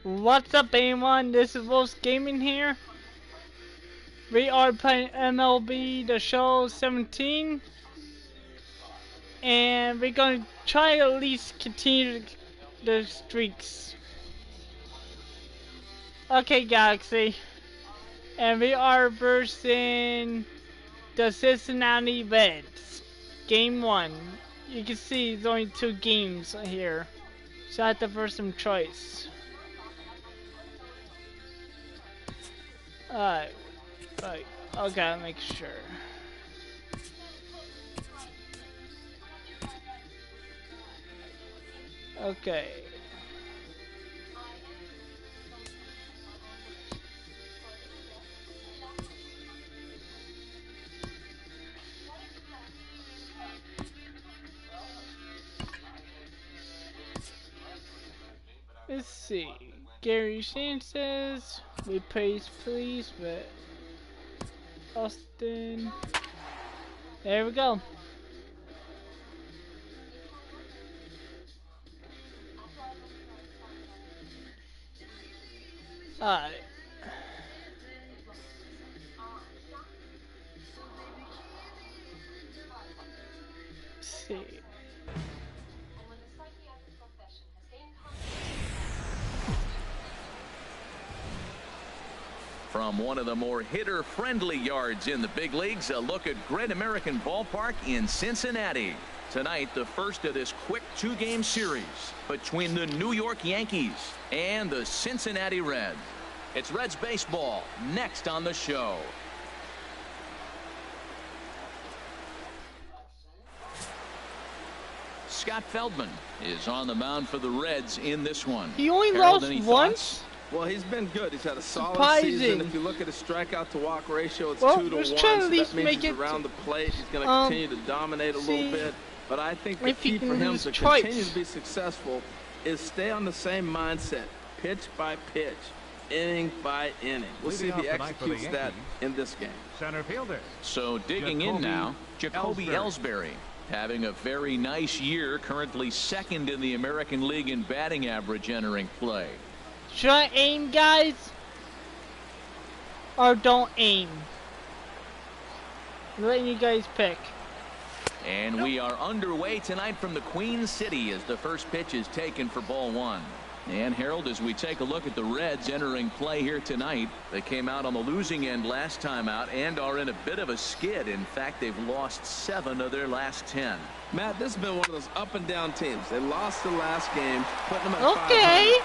What's up, everyone? This is Wolf's Gaming here. We are playing MLB The Show 17, and we're going to try at least continue the streaks. Okay, Galaxy, and we are versing the Cincinnati Reds. Game 1. You can see there's only 2 games here, so I have to verse some choice. Alright. Right. Okay, I'll make sure. Okay. Let's see. Gary Sanchez, replace please with Austin. There we go. Alright. See. From one of the more hitter-friendly yards in the big leagues, a look at Great American Ballpark in Cincinnati. Tonight, the first of this quick 2-game series between the New York Yankees and the Cincinnati Reds. It's Reds baseball next on the show. Scott Feldman is on the mound for the Reds in this one. He only Harold, lost once? Well, he's been good. He's had a solid Surprising. season. If you look at his strikeout to walk ratio, it's 2 to 1. Let's So try to at that least means make he's it around the plate. He's going to continue to dominate a little bit. But I think the if he key can for him lose to twice. continue to be successful is stay on the same mindset, pitch by pitch, inning by inning. We'll see if he executes that in this game. Center fielder. So digging in now, Jacoby Ellsbury having a very nice year, currently second in the American League in batting average entering play. Should I aim, guys? Or don't aim? I'm letting you guys pick. And we are underway tonight from the Queen City as the first pitch is taken for ball 1. And Harold, as we take a look at the Reds entering play here tonight, they came out on the losing end last time out and are in a bit of a skid. In fact, they've lost 7 of their last 10. Matt, this has been one of those up and down teams. They lost the last game, putting them at 500.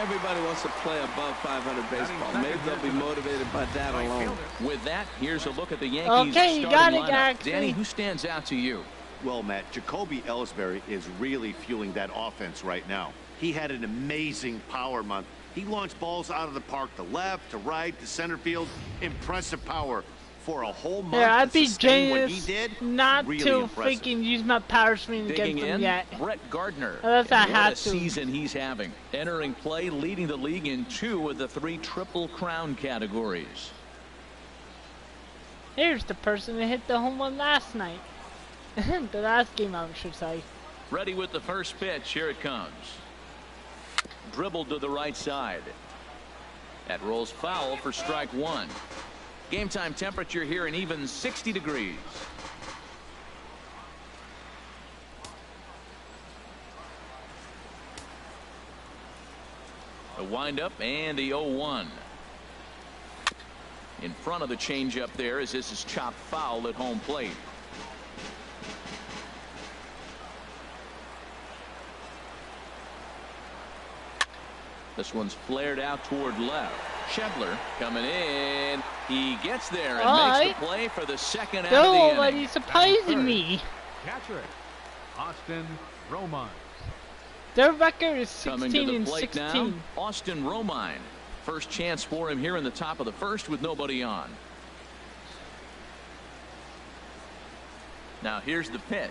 Everybody wants to play above 500 baseball. Maybe they'll be motivated by that alone. With that, here's a look at the Yankees Okay, you got it, lineup. actually. Danny, who stands out to you? Well, Matt, Jacoby Ellsbury is really fueling that offense right now. He had an amazing power month. He launched balls out of the park to left, to right, to center field. Impressive power for a whole month. Yeah, I'd be genius not really to impressive. freaking use my power swing against him yet. Brett Gardner. Unless I And what have a to. season he's having. Entering play, leading the league in 2 of the 3 Triple Crown categories. Here's the person that hit the home run last night. The last game, I should say. Ready with the first pitch. Here it comes. Dribbled to the right side. That rolls foul for strike 1. Game time temperature here an even 60 degrees. The windup and the 0-1. In front of the changeup there as this is chopped foul at home plate. This one's flared out toward left. Schebler coming in. He gets there and makes the play for the second out of the inning. Nobody's surprising me. Catcher. Austin Romine. Their record is Coming 16 to the and plate 16. now, Austin Romine. First chance for him here in the top of the first with nobody on. Now here's the pitch.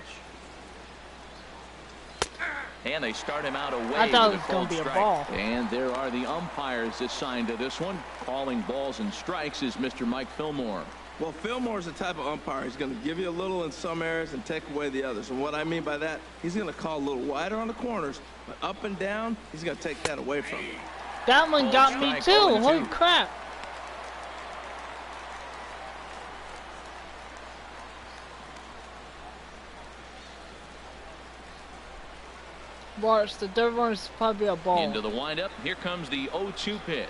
And they start him out away. I thought it with was a going called to be a strike. ball. And there are the umpires assigned to this one. Calling balls and strikes is Mr. Mike Fillmore. Well, Fillmore's the type of umpire. He's going to give you a little in some areas and take away the others. And what I mean by that, he's going to call a little wider on the corners, but up and down, he's going to take that away from you. That one got me too. Holy crap. Watch, the third one is probably a ball. Into the windup. Here comes the 0-2 pitch.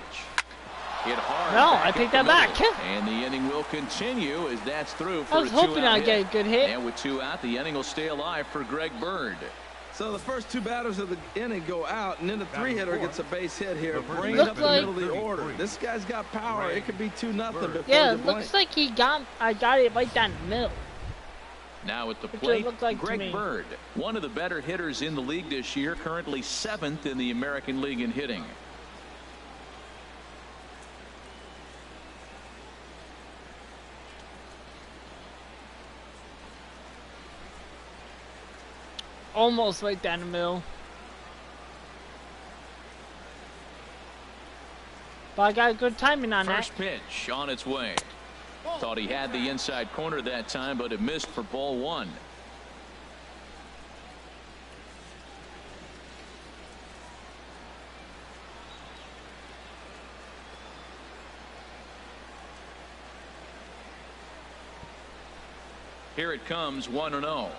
Hit hard. No, I take that back. And the inning will continue as that's through for I was hoping I'd get a good hit. And with 2 out, the inning will stay alive for Greg Bird. So the first 2 batters of the inning go out, and then the 3-hitter gets a base hit here, bringing looks up the middle of the order. This guy's got power. It could be 2-0 before yeah, the it looks like I got it right down the middle. Now at the plate, like Greg Bird, one of the better hitters in the league this year, currently 7th in the American League in hitting. Almost right down the middle. But I got good timing on that. First pitch on its way. Thought he had the inside corner that time, but it missed for ball 1. Here it comes, 1-0.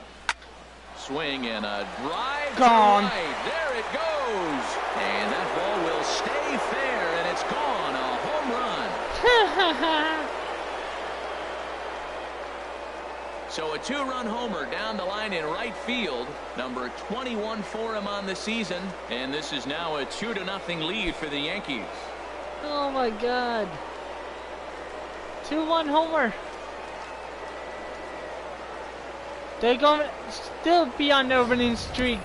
Swing and a drive. Gone. Right. There it goes. And that ball will stay fair, and it's gone. A home run. So a 2-run homer down the line in right field. Number 21 for him on the season. And this is now a 2-0 lead for the Yankees. Oh my God. 2-1 homer. They're going to still be on their winning streak.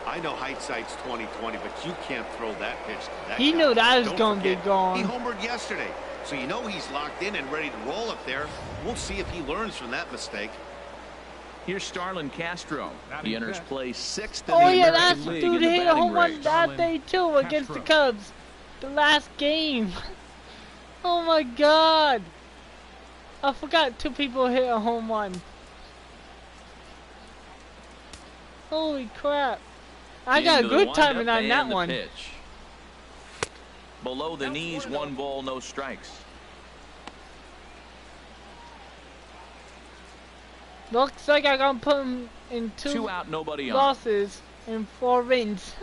I know hindsight's 20/20, but you can't throw that pitch to that He guy. knew that was Don't going to be forget, gone. He homered yesterday, so you know he's locked in and ready to roll up there. We'll see if he learns from that mistake. Here's Starlin Castro. He enters play 6th in Oh the yeah, American that's League dude in the hit a home batting run race. that day too against the Cubs. The last game. Oh my God. I forgot 2 people hit a home run. Holy crap. I got Into the good windup timing on and that the one. pitch. Below the knees, 1 ball, no strikes. Looks like I got put him in 2 out, nobody on. losses and 4 wins.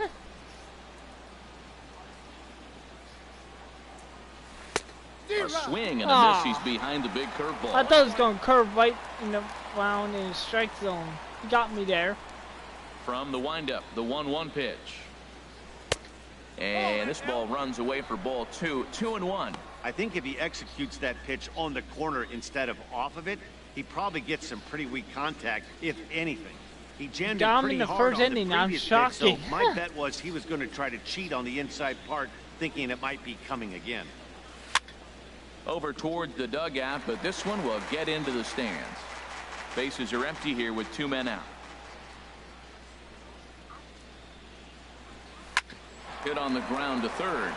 A swing and a miss. He's behind the big curveball. I thought it was going to curve right in the round in the strike zone. He got me there. From the windup, the 1-1 pitch. And this ball runs away for ball 2. 2-1. I think if he executes that pitch on the corner instead of off of it, he probably gets some pretty weak contact, if anything. He jammed it Got him pretty in the hard first on inning. the I'm previous pitch, shocking. so my bet was he was going to try to cheat on the inside part, thinking it might be coming again. Over towards the dugout, but this one will get into the stands. Bases are empty here with 2 men out. Hit on the ground to third.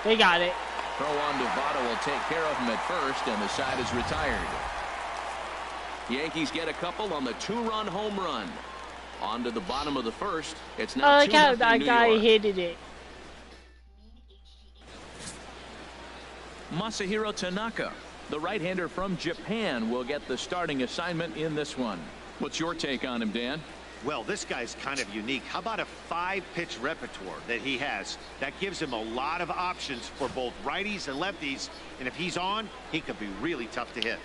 They got it. Throw on to Votto will take care of him at first, and the side is retired. Yankees get a couple on the 2-run home run. On to the bottom of the first. It's now 2-0 I like how that New guy York. hit it. Masahiro Tanaka, the right-hander from Japan, will get the starting assignment in this one. What's your take on him, Dan? Well, this guy's kind of unique. How about a 5-pitch repertoire that he has? That gives him a lot of options for both righties and lefties. And if he's on, he could be really tough to hit.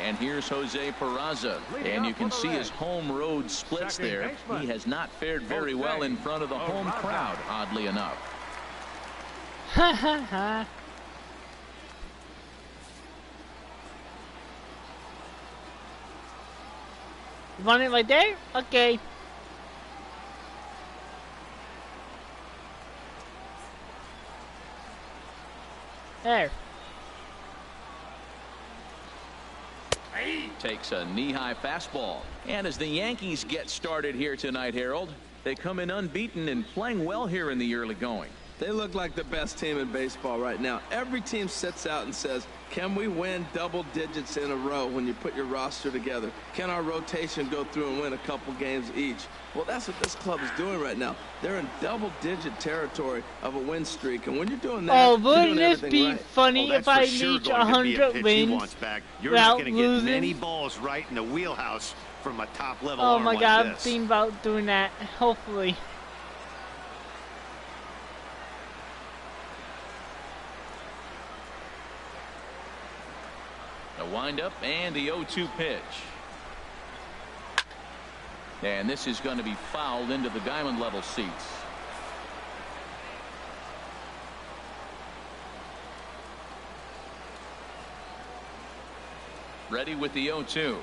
And here's Jose Peraza. And you can see his home road splits there. He has not fared very well in front of the home crowd, oddly enough. Ha ha ha. Want it right there? Okay. There. Takes a knee-high fastball. And as the Yankees get started here tonight, Harold, they come in unbeaten and playing well here in the early going. They look like the best team in baseball right now. Every team sits out and says, can we win double digits in a row when you put your roster together? Can our rotation go through and win a couple games each? Well, that's what this club is doing right now. They're in double-digit territory of a win streak, and when you're doing that, oh, wouldn't this be right. funny if I reach 100 wins You're not going to get many balls right in the wheelhouse from a top-level arm my God, like I'm thinking about doing that, hopefully. The windup and the 0-2 pitch. And this is going to be fouled into the diamond level seats. Ready with the 0-2.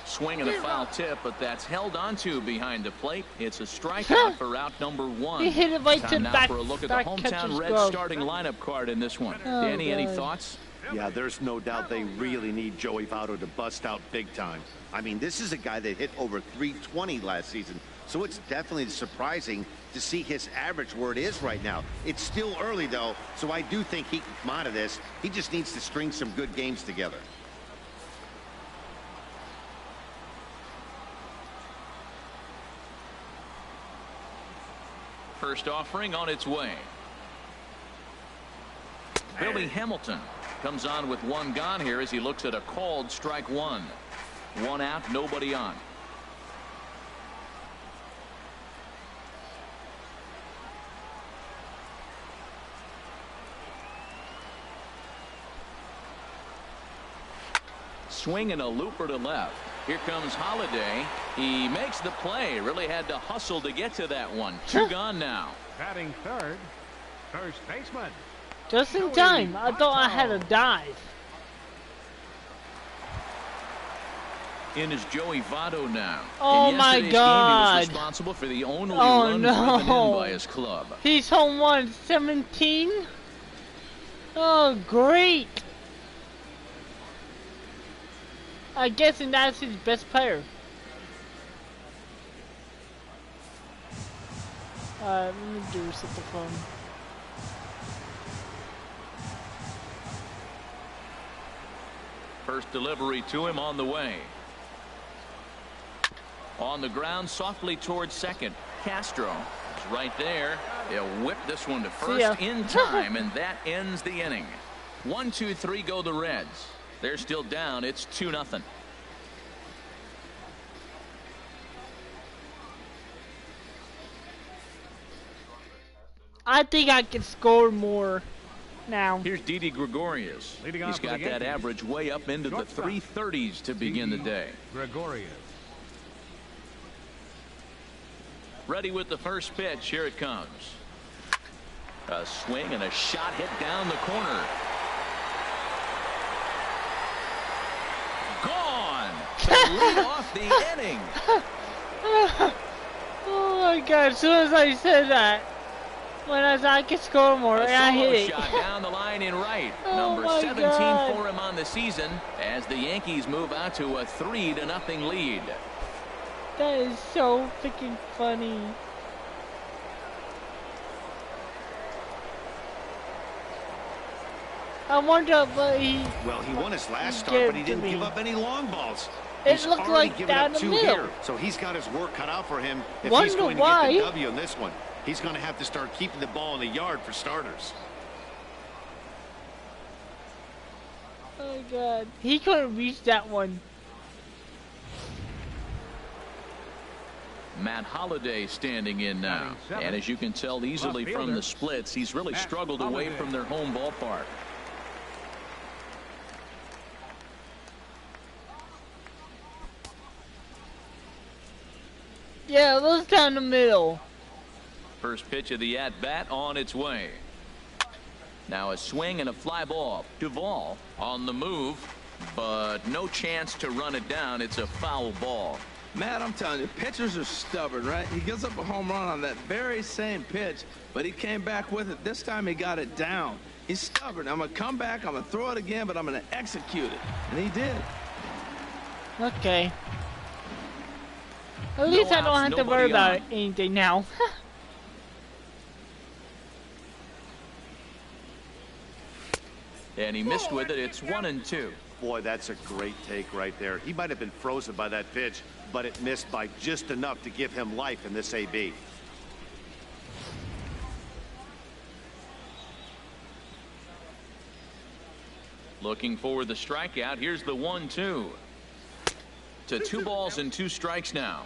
Swing and a foul tip, but that's held onto behind the plate. It's a strikeout for out number 1. He hit it right Time to now back, for a look at the hometown Reds starting lineup card in this one. Oh, Danny, any God. thoughts? Yeah, there's no doubt they really need Joey Votto to bust out big time. I mean, this is a guy that hit over 320 last season, so it's definitely surprising to see his average where it is right now. It's still early, though, so I do think he can come out of this. He just needs to string some good games together. First offering on its way. Billy Hamilton comes on with 1 gone here as he looks at a called strike 1. 1 out, nobody on. Swing and a looper to left. Here comes Holiday. He makes the play. Really had to hustle to get to that one. 2 gone now. Batting third, first baseman. Just in time. I thought I had a dive. In is Joey Votto now. Oh in my God! Game, he was responsible for the only run driven in by his club. He's home run 17. Oh, great! I guess that's his best player. Let me do reset the phone. First delivery to him on the way. On the ground softly towards second. Castro is right there. He'll whip this one to first in time, and that ends the inning. 1, 2, 3 go the Reds. They're still down. It's 2-0. I think I can score more now. Here's Didi Gregorius. He's got that average way up into the 330s to begin the day. Gregorius. Ready with the first pitch. Here it comes. A swing and a shot hit down the corner. Gone to lead off the inning. Oh my God! As soon as I said that, when I said I could score more, and I hit it. Shot down the line in right. Oh Number 17 God. for him on the season as the Yankees move out to a 3-0 lead. That is so freaking funny. I wonder what he. Well, he won his last start, but he didn't give up any long balls. It He's looked already like given down up the 2 middle. here, so he's got his work cut out for him if Wonder he's going to why. get the W in this one. He's going to have to start keeping the ball in the yard for starters. Oh God, he couldn't reach that one. Matt Holliday standing in now, and as you can tell easily from the splits, he's really struggled away from their home ballpark. Yeah, it was down the middle. First pitch of the at-bat on its way. Now a swing and a fly ball. Duvall on the move, but no chance to run it down. It's a foul ball. Matt, I'm telling you, pitchers are stubborn, right? He gives up a home run on that very same pitch, but he came back with it. This time he got it down. He's stubborn. I'm going to come back, I'm going to throw it again, but I'm going to execute it. And he did. Okay. At least I don't have to worry about anything now. And he missed with it. It's 1-2. Boy, that's a great take right there. He might have been frozen by that pitch, but it missed by just enough to give him life in this AB. Looking for the strikeout. Here's the 1-2. To 2 balls and 2 strikes now.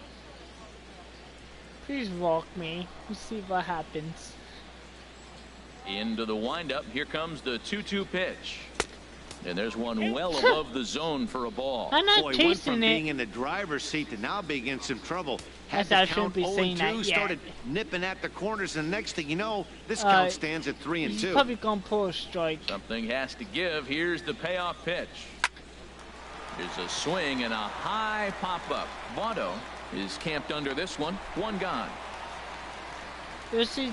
Please walk me. We'll see what happens. Into the windup. Here comes the 2-2 pitch. And there's one well above the zone for a ball. I'm not Boy, went chasing from it. being in the driver's seat to now being in some trouble. Guess Had I the shouldn't count be saying 0-2, that yet. started nipping at the corners, and next thing you know, this count stands at 3-2. He's probably gonna pull a strike. Something has to give. Here's the payoff pitch. There's a swing and a high pop-up. Votto is camped under this one. 1 gone. This is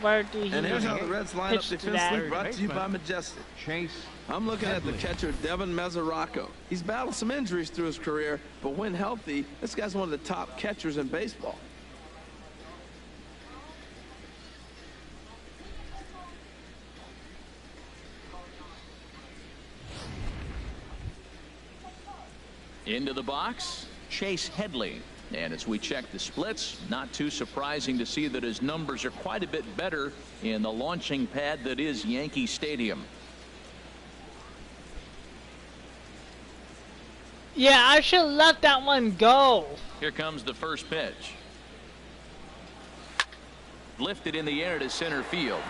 where he And here's how the Reds line up pitched to defensively, that. brought to you by Majestic. Chase I'm looking at the Headley. catcher, Devin Mesoraco. He's battled some injuries through his career, but when healthy, this guy's one of the top catchers in baseball. Into the box, Chase Headley. And as we check the splits, not too surprising to see that his numbers are quite a bit better in the launching pad that is Yankee Stadium. Yeah, I should have let that one go. Here comes the first pitch. Lifted in the air to center field.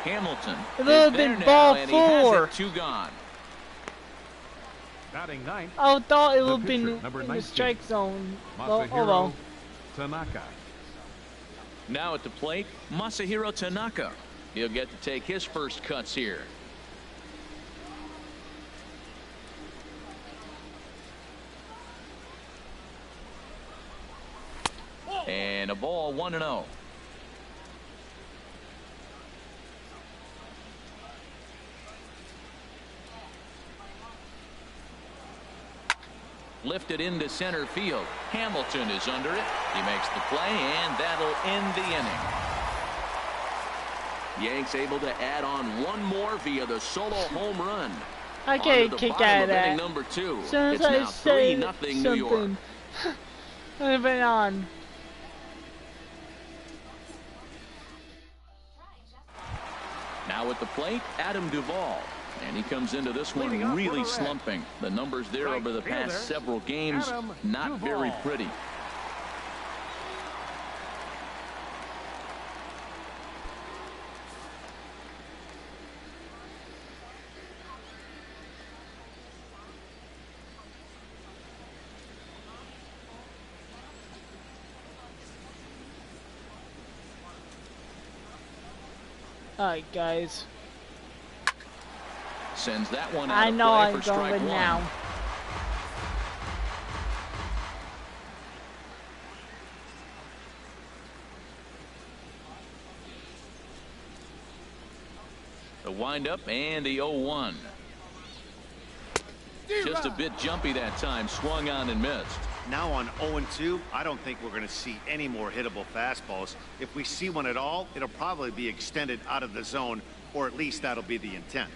Hamilton It would have is there been now, ball and he has 4. it 2 gone. batting ninth. I thought it The would have been pitcher, number in the 19, strike zone. Masahiro Oh well. Tanaka. Now at the plate, Masahiro Tanaka. He'll get to take his first cuts here. And a ball, 1-0. Lifted into center field. Hamilton is under it. He makes the play, and that'll end the inning. Yanks able to add on one more via the solo home run. I On to get a the kick bottom out of of inning that. number 2. As soon as It's I now say 3-0 New York. something, moving on. Now at the plate, Adam Duvall. And he comes into this one Leading off really for the Reds. slumping. The numbers there Right over the fielder, past several games, Adam not very Duvall. pretty. Alright, guys. Sends that one out I of know play I'm for strike going one. now. The windup and the 0-1. Just a bit jumpy that time. Swung on and missed. Now on 0-2, I don't think we're going to see any more hittable fastballs. If we see one at all, it'll probably be extended out of the zone, or at least that'll be the intent.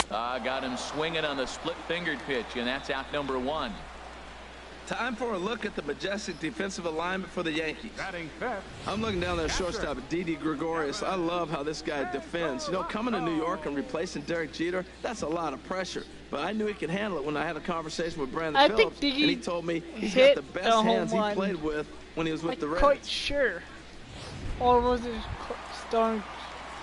Got him swinging on the split-fingered pitch, and that's out number 1. Time for a look at the Majestic defensive alignment for the Yankees. Batting fifth. I'm looking down there, shortstop Didi Gregorius. I love how this guy defends. You know, coming to New York and replacing Derek Jeter, that's a lot of pressure. But I knew he could handle it when I had a conversation with Brandon I think Phillips, and Didi he told me he's got hit the the best home hands he run. played with when he was with I'm the quite Reds. sure. Or was it Storm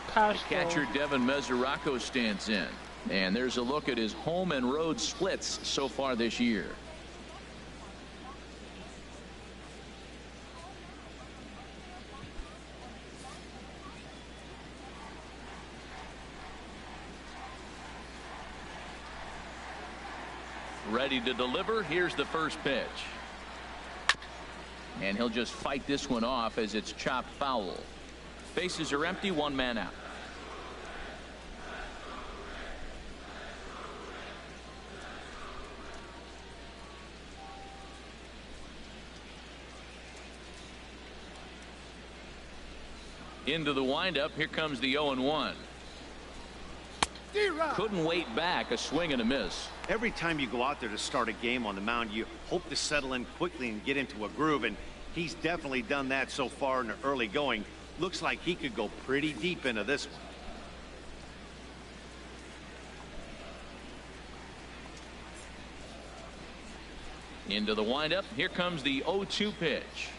Castro? Catcher Devin Mesoraco stands in. And there's a look at his home and road splits so far this year. Ready to deliver. Here's the first pitch. And he'll just fight this one off as it's chopped foul. Bases are empty, 1 man out. Into the windup. Here comes the 0-1. Couldn't wait back. A swing and a miss. Every time you go out there to start a game on the mound, you hope to settle in quickly and get into a groove, and he's definitely done that so far in the early going. Looks like he could go pretty deep into this one. Into the windup. Here comes the 0-2 pitch.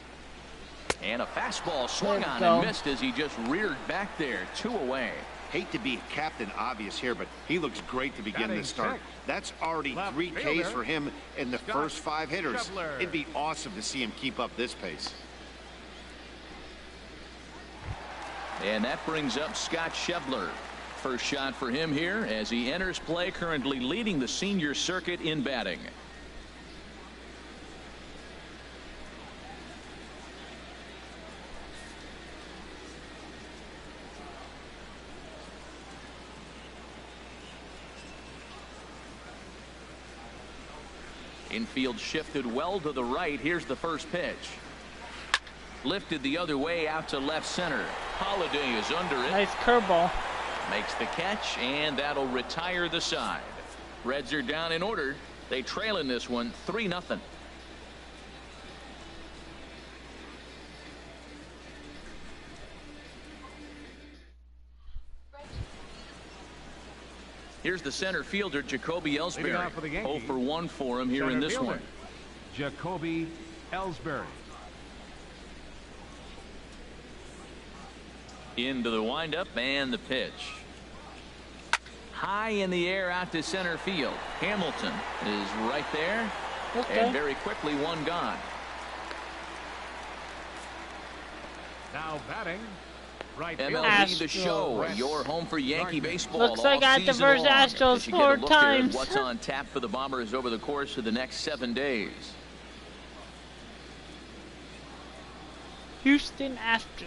And a fastball swung on and missed as he just reared back there. 2 away. Hate to be captain obvious here, but he looks great to begin this start. That's already 3 Ks for him in the first 5 hitters. It'd be awesome to see him keep up this pace. And that brings up Scott Schebler. First shot for him here as he enters play, currently leading the senior circuit in batting. Infield shifted well to the right. Here's the first pitch. Lifted the other way out to left center. Holiday is under it. Nice curveball. Makes the catch, and that'll retire the side. Reds are down in order. They trail in this one 3-0. Here's the center fielder, Jacoby Ellsbury. 0 for 1 for him here in this one. Jacoby Ellsbury. Into the windup and the pitch. High in the air out to center field. Hamilton is right there. Okay. And very quickly one gone. Now batting. Right MLB The Show, your home for Yankee baseball. Looks like I have to verse Astros 4 times. What's on tap for the Bombers over the course of the next 7 days? Houston Astros.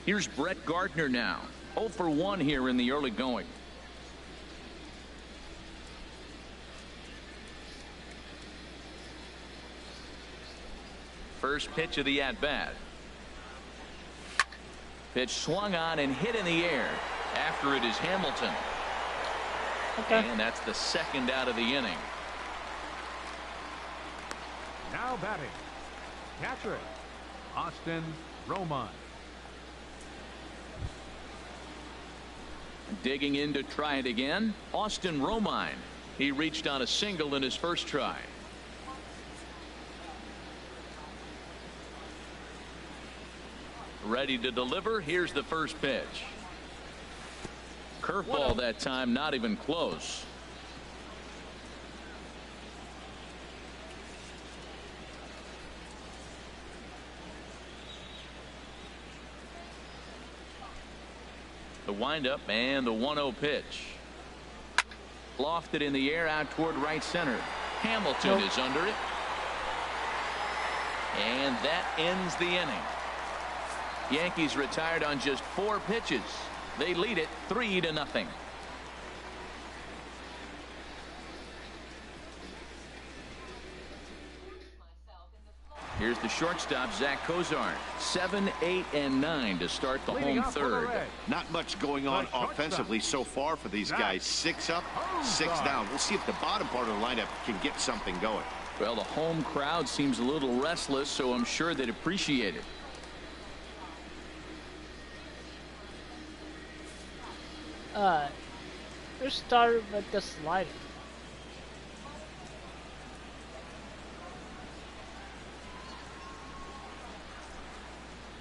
Here's Brett Gardner now. 0 for 1 here in the early going. First pitch of the at-bat. Pitch swung on and hit in the air. After it is Hamilton. Okay. And that's the second out of the inning. Now batting. Catcher, Austin Romine. Digging in to try it again, Austin Romine. He reached on a single in his first try. Ready to deliver. Here's the first pitch. Curveball that time, not even close. The windup and the 1-0 pitch. Lofted in the air out toward right center. Hamilton is under it. And that ends the inning. Yankees retired on just 4 pitches. They lead it 3-0. Here's the shortstop, Zach Cozart. 7, 8, and 9 to start the home third. Not much going on offensively so far for these guys. 6 up, 6 down. We'll see if the bottom part of the lineup can get something going. Well, the home crowd seems a little restless, so I'm sure they'd appreciate it. Let's start with the slider.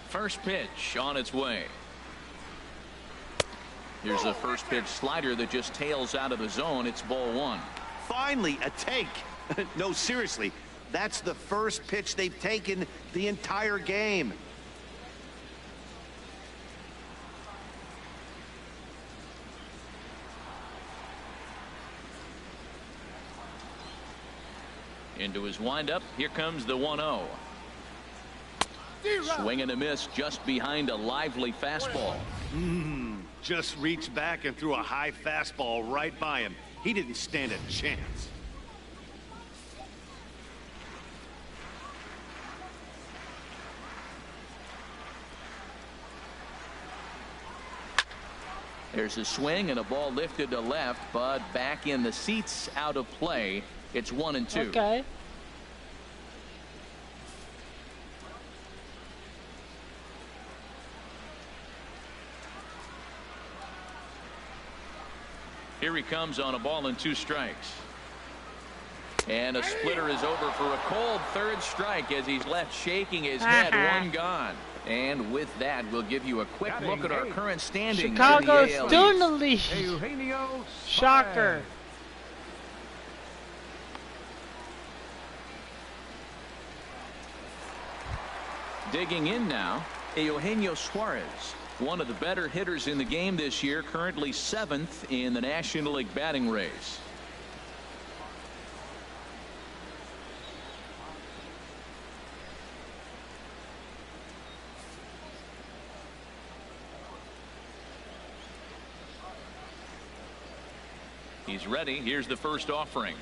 First pitch on its way. Here's the first pitch slider that just tails out of the zone. It's ball 1. Finally, a take. No, seriously, that's the first pitch they've taken the entire game. Into his windup. Here comes the 1-0. Swing and a miss just behind a lively fastball. Just reached back and threw a high fastball right by him. He didn't stand a chance. There's a swing and a ball lifted to left, but back in the seats, out of play. It's 1-2. Okay. Here he comes on a ball and 2 strikes. And a splitter is over for a cold third strike as he's left shaking his head. 1 gone. And with that, we'll give you a quick look at our current standings. Chicago in the AL still in East. the lead. Eugenio Shocker. Digging in now, Eugenio Suarez, one of the better hitters in the game this year, currently 7th in the National League batting race. He's ready. Here's the first offering.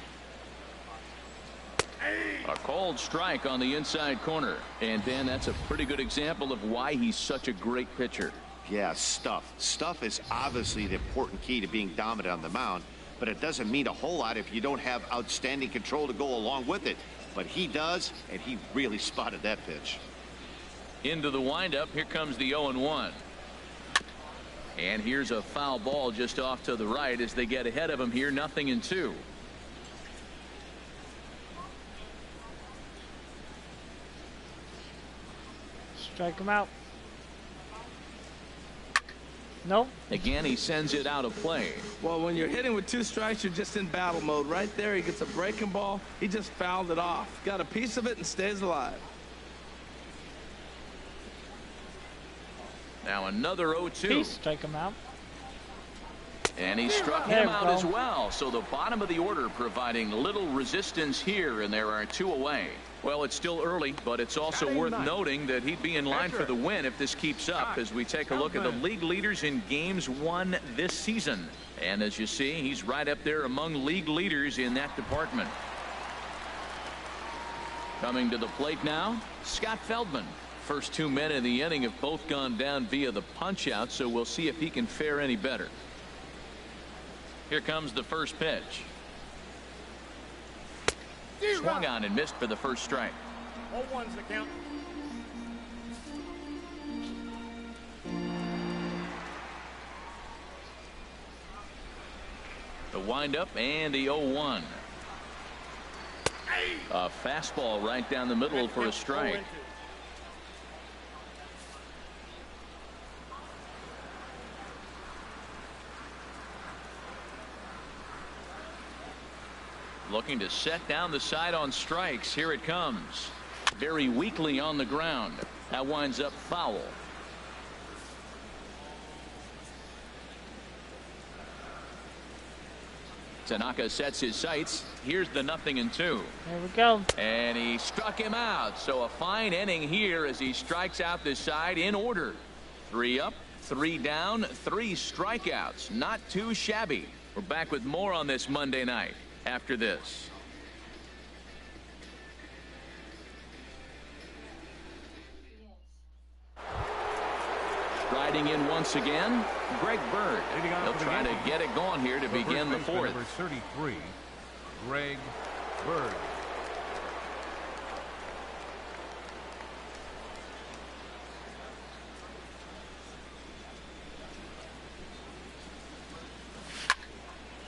A cold strike on the inside corner. And Ben, that's a pretty good example of why he's such a great pitcher. Yeah, stuff. Stuff is obviously the important key to being dominant on the mound, but it doesn't mean a whole lot if you don't have outstanding control to go along with it. But he does, and he really spotted that pitch. Into the windup. Here comes the 0-1. And here's a foul ball just off to the right as they get ahead of him here. 0-2. Strike him out. Nope. Again, he sends it out of play. Well, when you're hitting with 2 strikes, you're just in battle mode. Right there, he gets a breaking ball. He just fouled it off. Got a piece of it and stays alive. Now another 0-2. Please strike him out. And he struck There him we out go. as well. So the bottom of the order providing little resistance here, and there are 2 away. Well, it's still early, but it's also Batting worth ninth. noting that he'd be in line for the win if this keeps up as we take a look at the league leaders in games won this season. And as you see, he's right up there among league leaders in that department. Coming to the plate now, Scott Feldman. First 2 men in the inning have both gone down via the punch out, so we'll see if he can fare any better. Here comes the first pitch. Swung on and missed for the first strike. 0-1's the count. The windup and the 0-1. A fastball right down the middle for a strike. Looking to set down the side on strikes. Here it comes. Very weakly on the ground. That winds up foul. Tanaka sets his sights. Here's the 0-2. There we go. And he struck him out. So a fine inning here as he strikes out this side in order. 3 up, 3 down, 3 strikeouts. Not too shabby. We're back with more on this Monday night after this. Striding in once again, Greg Bird. He'll try to get it going here to begin the 4th. Number 33, Greg Bird.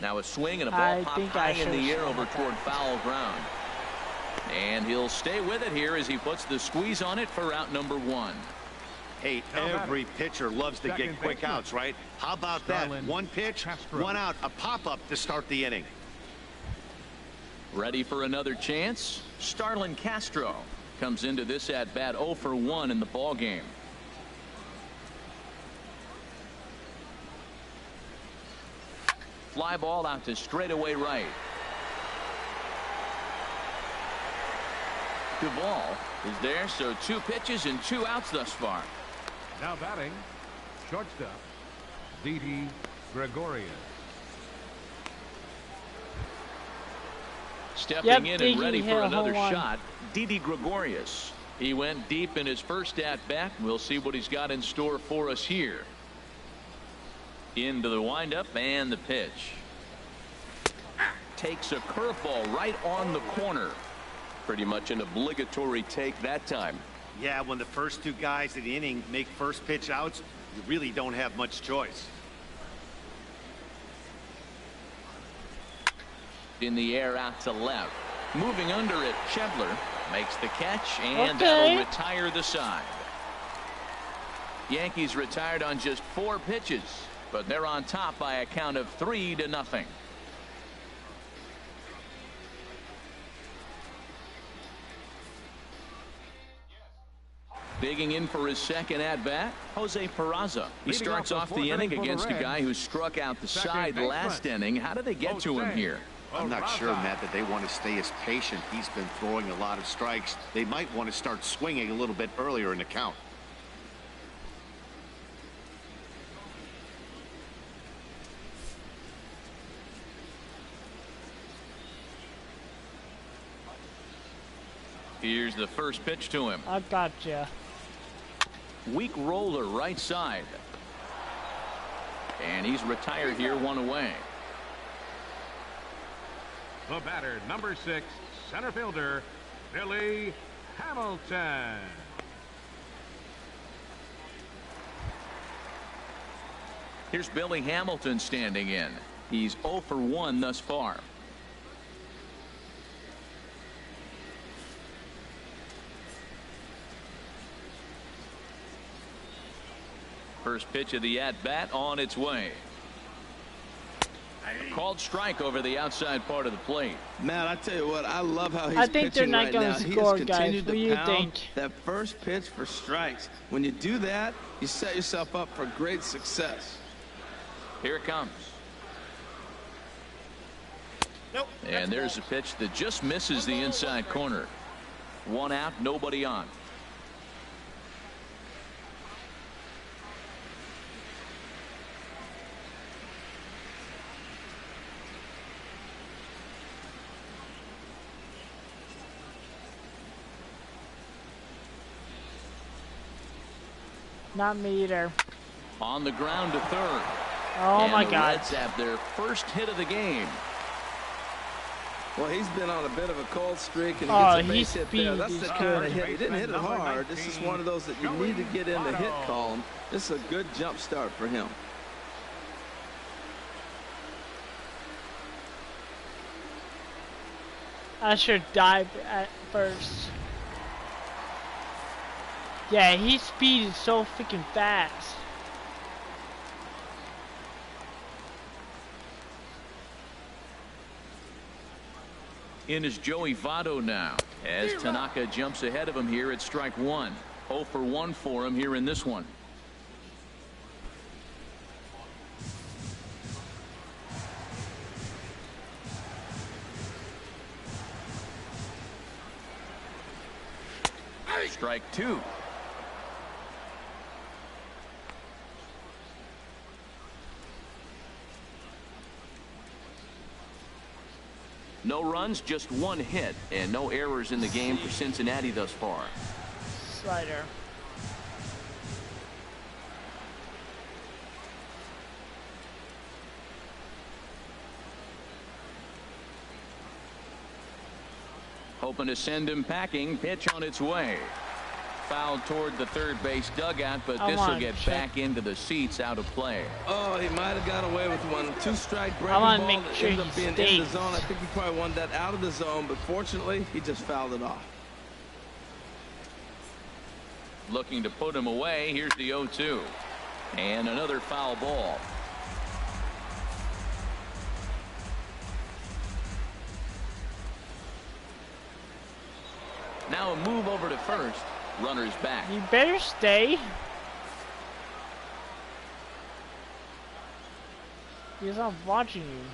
Now a swing and a ball I popped think high I in the should air over stop toward that. foul ground. And he'll stay with it here as he puts the squeeze on it for out number 1. Hey, Now every batting. pitcher loves to get Second quick baseman. outs, right? How about that? Starlin 1 pitch, Castro. 1 out, a pop-up to start the inning. Ready for another chance? Starlin Castro comes into this at bat 0 for 1 in the ball game. Fly ball out to straightaway right. Duvall is there, so 2 pitches and 2 outs thus far. Now batting, shortstop, Didi Gregorius. Stepping in and Diggy ready hit for a another home run. shot, Didi Gregorius. He went deep in his first at bat. We'll see what he's got in store for us here. Into the windup and the pitch. Takes a curveball right on the corner. Pretty much an obligatory take that time. Yeah, when the first two guys in the inning make first pitch outs, you really don't have much choice. In the air out to left. Moving under it, Schebler makes the catch, and Okay. that'll retire the side. Yankees retired on just 4 pitches, but they're on top by a count of 3-0. Digging in for his second at-bat, Jose Peraza. He Leading starts off off the the fourth inning inning for the against a Reds. guy who struck out the Second side baseman, last inning. How did they get to him Jose here? I'm not sure, Matt, that they want to stay as patient. He's been throwing a lot of strikes. They might want to start swinging a little bit earlier in the count. Here's the first pitch to him. I gotcha. Weak roller right side. And he's retired here, 1 away. The batter, number 6, center fielder, Billy Hamilton. Here's Billy Hamilton standing in. He's 0 for 1 thus far. First pitch of the at-bat on its way. Called strike over the outside part of the plate. Matt, I tell you what, I love how he's I think they're pitching not right gonna now. He score, has guys. continued What do to you pound think? that first pitch for strikes. When you do that, you set yourself up for great success. Here it comes. Nope. And there's a pitch that just misses the inside corner. 1 out, nobody on. Not me either. On the ground to third. Oh And my the God. Reds have their first hit of the game. Well, he's been on a bit of a cold streak, and he Oh, gets a base he's hit there. speed That's is the kind good. of hit. He didn't hit it Number hard. This is 19, one of those that you need to get in the hit Joey column. This is a good jump start for him. I should dive at first. Yeah, his speed is so freaking fast. In is Joey Votto now, as Tanaka jumps ahead of him here at strike 1. 0 for 1 for him here in this one. Strike 2. No runs, just 1 hit, and no errors in the game for Cincinnati thus far. Slider. Hoping to send him packing. Pitch on its way. Fouled toward the third base dugout, but I this will wanna get check. back into the seats, out of play. Oh, he might have got away with one. 2-strike breaking I ball wanna make that sure ended up he being in the stays. zone. I think he probably wanted that out of the zone, but fortunately, he just fouled it off. Looking to put him away. Here's the 0-2. And another foul ball. Now a move over to first. Runners back. You better stay. Because I'm watching you.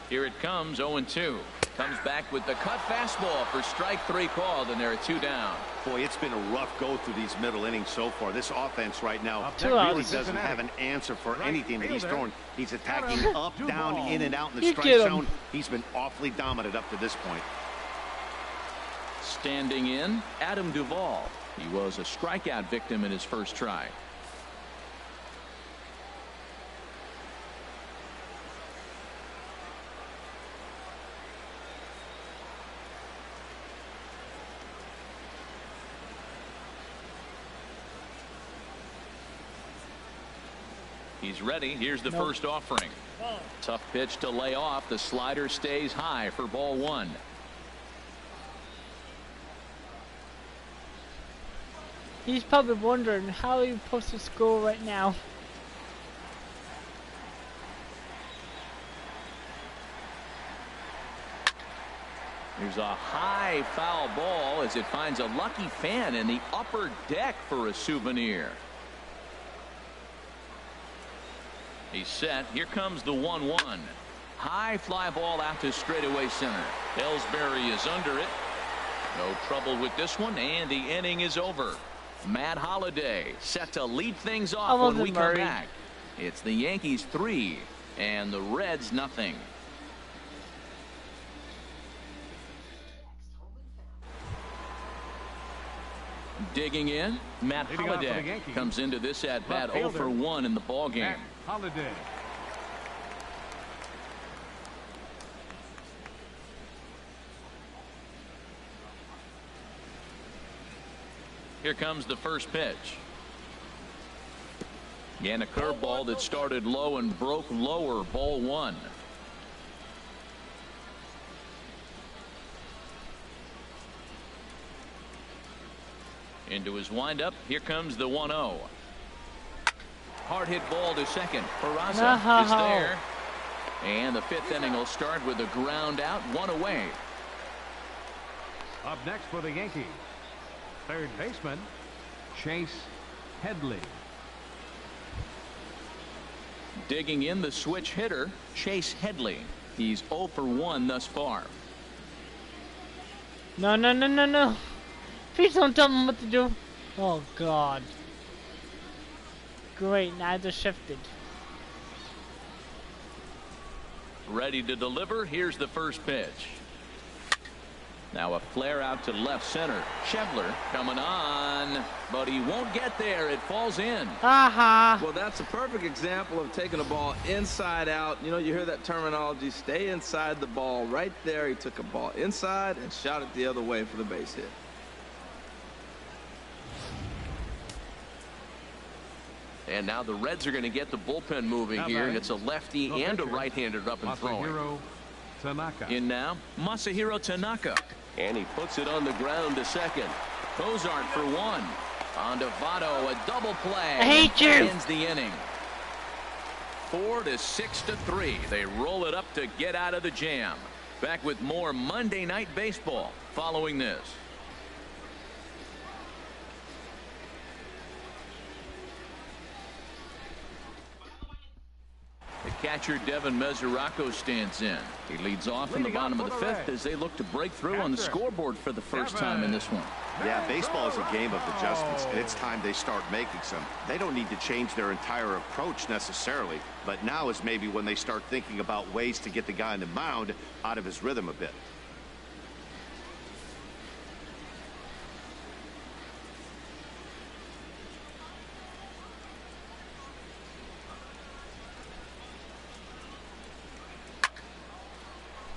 Here it comes, 0-2. Comes back with the cut fastball for strike 3 called, and there are 2 down. Boy, it's been a rough go through these middle innings so far. This offense right now Up Two next, really outs. doesn't have an answer for Right anything that he's fielder, throwing. He's attacking Adam up, down, Duvall. in and out in the You strike get him. zone. He's been awfully dominant up to this point. Standing in, Adam Duvall. He was a strikeout victim in his first try. He's ready. Here's the first offering. Tough pitch to lay off. The slider stays high for ball one. He's probably wondering how he's supposed to score right now. Here's a high foul ball as it finds a lucky fan in the upper deck for a souvenir. He's set. Here comes the 1-1. High fly ball out to straightaway center. Ellsbury is under it. No trouble with this one, and the inning is over. Matt Holliday set to lead things off when we come back. It's the Yankees 3 and the Reds nothing. Digging in, Matt Holliday comes into this at bat 0 for 1 in the ball game. Holliday. Here comes the first pitch. And a curveball that started low and broke lower, ball one. Into his windup. Here comes the 1-0. Hard hit ball to second. Peraza is there. And the fifth inning will start with a ground out, one away. Up next for the Yankees, third baseman Chase Headley. Digging in, the switch hitter Chase Headley. He's 0 for 1 thus far. No, no, no, no, no. Please don't tell me what to do. Oh, God. Great, now I just shifted. Ready to deliver. Here's the first pitch. Now a flare out to left center. Schebler coming on, but he won't get there. It falls in. Well, that's a perfect example of taking a ball inside out. You know, you hear that terminology, stay inside the ball. Right there, he took a ball inside and shot it the other way for the base hit. And now the Reds are going to get the bullpen moving here. It's a lefty and a right-hander up and throwing. In now, Masahiro Tanaka. And he puts it on the ground to second. Cozart for one. On to Votto, a double play. I hate you. Ends the inning. 4 to 6 to 3. They roll it up to get out of the jam. Back with more Monday Night Baseball following this. The catcher Devin Mesoraco stands in. He leads off in the bottom of the fifth as they look to break through on the scoreboard for the first time in this one. Yeah, baseball is a game of adjustments, and it's time they start making some. They don't need to change their entire approach necessarily, but now is maybe when they start thinking about ways to get the guy on the mound out of his rhythm a bit.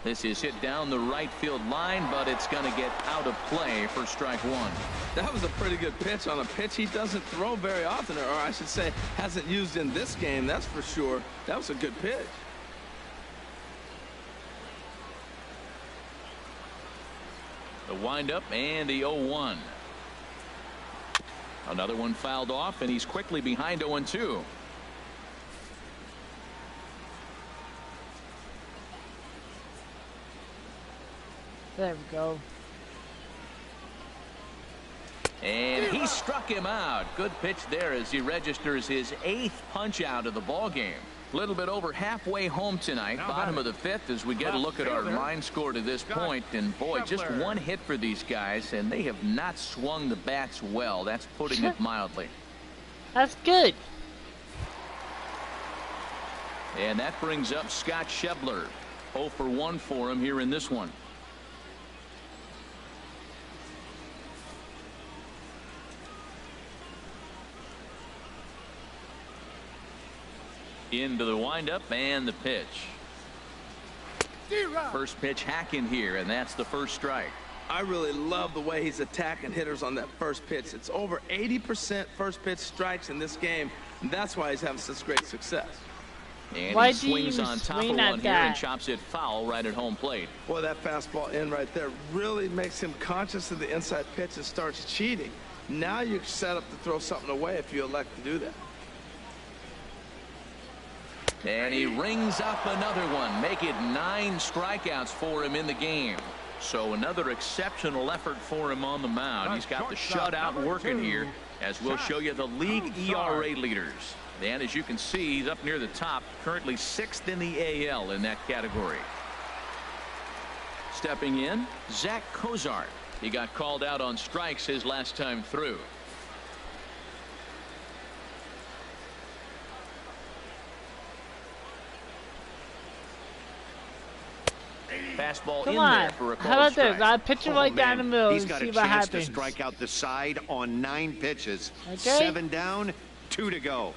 This is hit down the right field line, but it's going to get out of play for strike one. That was a pretty good pitch on a pitch he doesn't throw very often, or I should say hasn't used in this game, that's for sure. That was a good pitch. The windup and the 0-1. Another one fouled off, and he's quickly behind 0-2. There we go. And he struck him out. Good pitch there as he registers his 8th punch out of the ball game. A little bit over halfway home tonight. Bottom of the fifth as we get a look at our line score to this point. And boy, just one hit for these guys, and they have not swung the bats well. That's putting it mildly. That's good. And that brings up Scott Schebler. 0 for 1 for him here in this one. Into the windup and the pitch. First pitch hacking here, and that's the first strike. I really love the way he's attacking hitters on that first pitch. It's over 80% first pitch strikes in this game, and that's why he's having such great success. And Why he do you swings even on top swing of at one here and that? chops it foul right at home plate. Boy, that fastball in right there really makes him conscious of the inside pitch and starts cheating. Now you're set up to throw something away if you elect to do that. And he rings up another one, make it 9 strikeouts for him in the game. So another exceptional effort for him on the mound. He's got the shutout working here, as we'll show you the league ERA leaders. And as you can see, he's up near the top, currently 6th in the AL in that category. Stepping in, Zach Cozart. He got called out on strikes his last time through. Fastball Come in on. there for a How about strike. this? I'll pitch it right down the middle He's and got see a what chance to happens. strike out the side on 9 pitches. Okay. 7 down, 2 to go.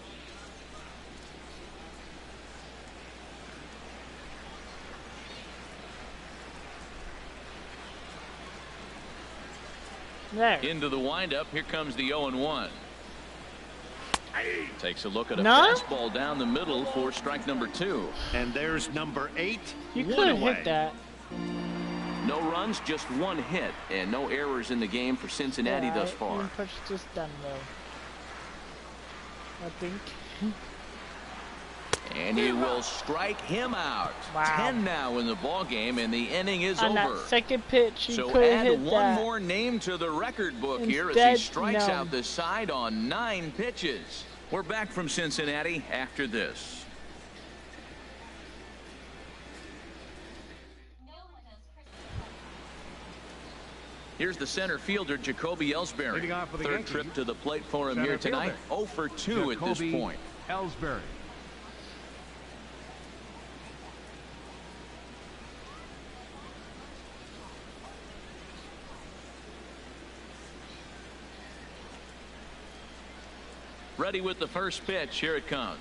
There. Into the windup. Here comes the 0-1. Takes a look at a No? fastball down the middle for strike number 2. And there's number 8. You 1 could away. hit that. No runs, just 1 hit, and no errors in the game for Cincinnati thus You far. can push this down though. I think. And he will strike him out. Wow. 10 now in the ball game, and the inning is On over. that second pitch, you So could add hit one that. more name to the record book here as he Instead, strikes no. out the side on 9 pitches. We're back from Cincinnati after this. Here's the center fielder, Jacoby Ellsbury. Leading off for the Third Yankees, trip to the plate for him center here tonight. fielder, 0 for 2 at this Jacoby point. Ellsbury. Ready with the first pitch. Here it comes.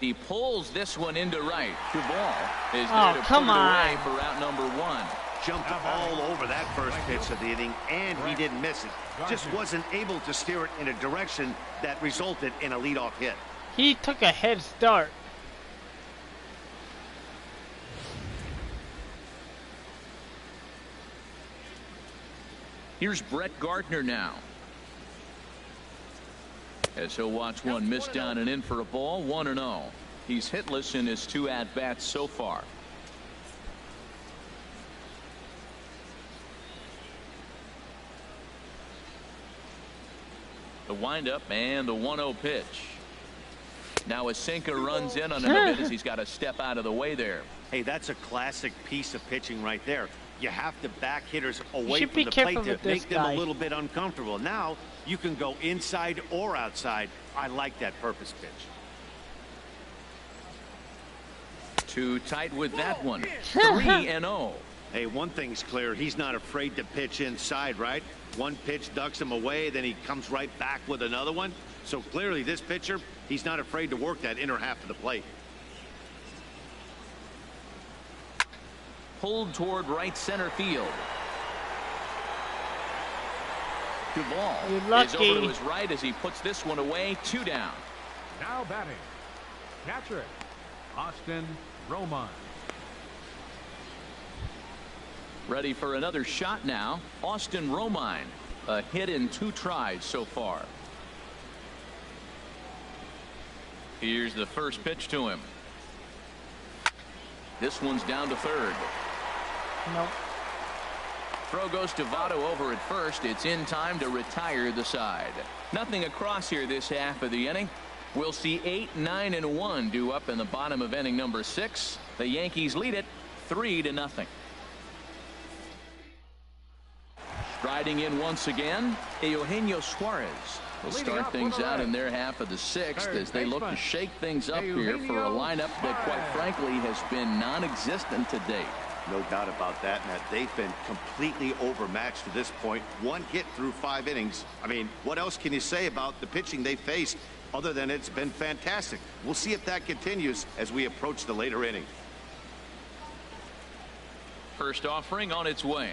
He pulls this one into right. The ball is there to come put it away on. for route number 1. Jumped all over that first pitch of the inning, and he didn't miss it. Just wasn't able to steer it in a direction that resulted in a leadoff hit. He took a head start. Here's Brett Gardner now. As he'll watch one miss down and in for a ball. 1-0. He's hitless in his 2 at-bats so far. The windup and the 1-0 pitch. Now a sinker runs in on him a bit as he's got to step out of the way there. Hey, that's a classic piece of pitching right there. You have to back hitters away should from be the careful plate to with this make them guy. a little bit uncomfortable. Now you can go inside or outside. I like that purpose pitch. Too tight with that one. 3-0. Hey, one thing's clear. He's not afraid to pitch inside, right? One pitch ducks him away, then he comes right back with another one. So clearly this pitcher, he's not afraid to work that inner half of the plate. Pulled toward right center field. Duvall You're is lucky. over to his right as he puts this one away. 2 down. Now batting. Catcher, Austin Romine. Ready for another shot now. Austin Romine. A hit in 2 tries so far. Here's the first pitch to him. This one's down to third. Nope. Throw goes to Votto over at first. It's in time to retire the side. Nothing across here this half of the inning. We'll see 8, 9, and 1 due up in the bottom of inning number 6. The Yankees lead it 3-0. Striding in once again, Eugenio Suarez will start things out in their half of the 6th as they look to shake things up here for a lineup that quite frankly has been non-existent to date. No doubt about that, Matt. They've been completely overmatched to this point. 1 hit through 5 innings. I mean, what else can you say about the pitching they faced other than it's been fantastic? We'll see if that continues as we approach the later inning. First offering on its way.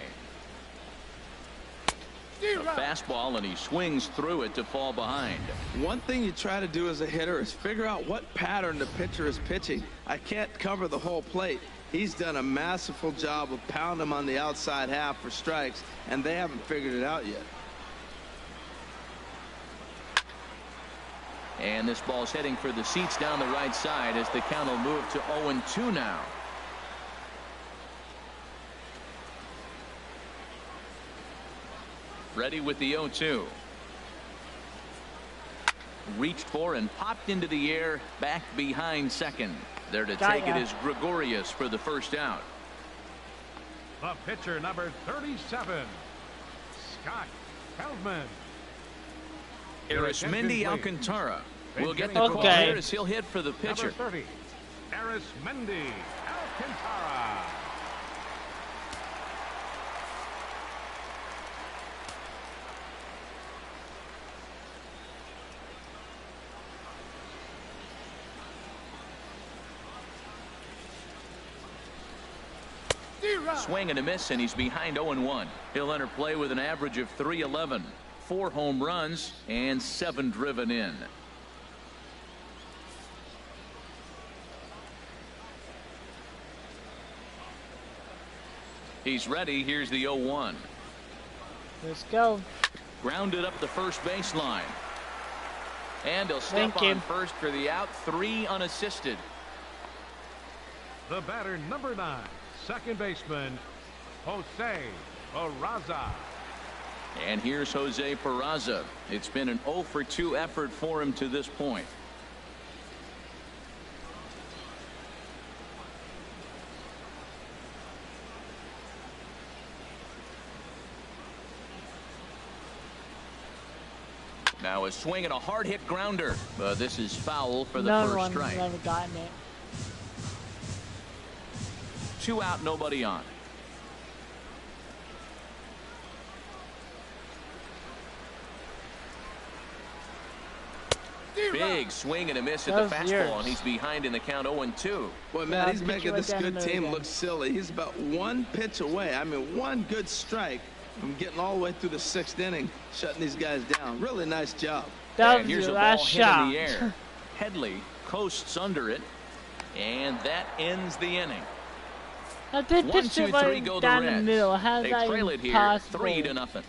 A fastball, and he swings through it to fall behind. One thing you try to do as a hitter is figure out what pattern the pitcher is pitching. I can't cover the whole plate. He's done a masterful job of pounding him on the outside half for strikes, and they haven't figured it out yet. And this ball's heading for the seats down the right side as the count will move to 0-2 now. Ready with the 0-2. Reached for and popped into the air, back behind second. There to take it is Gregorius for the first out. The pitcher, number 37, Scott Feldman. Arismendi Alcantara will get the call here as he'll hit for the pitcher. Number 30, Arismendi Alcantara. Swing and a miss, and he's behind 0-1. He'll enter play with an average of .311, 4 home runs, and 7 driven in. He's ready. Here's the 0-1. Let's go. Grounded up the first baseline. And he'll step on first for the out. 3 unassisted. The batter, number 9, second baseman, Jose Peraza. And here's Jose Peraza. It's been an 0-for-2 effort for him to this point. Now a swing and a hard hit grounder. This is foul for the first strike. Never gotten it. 2 out, nobody on. Big swing and a miss at the fastball, and he's behind in the count 0-2. Boy, Matt, he's making this good team look silly. He's about 1 pitch away. I mean, 1 good strike from getting all the way through the 6th inning, shutting these guys down. Really nice job. That was your last shot. In the air. Headley coasts under it, and that ends the inning. I did pitch it right down the middle. How they that trail it here, possible? 3-0.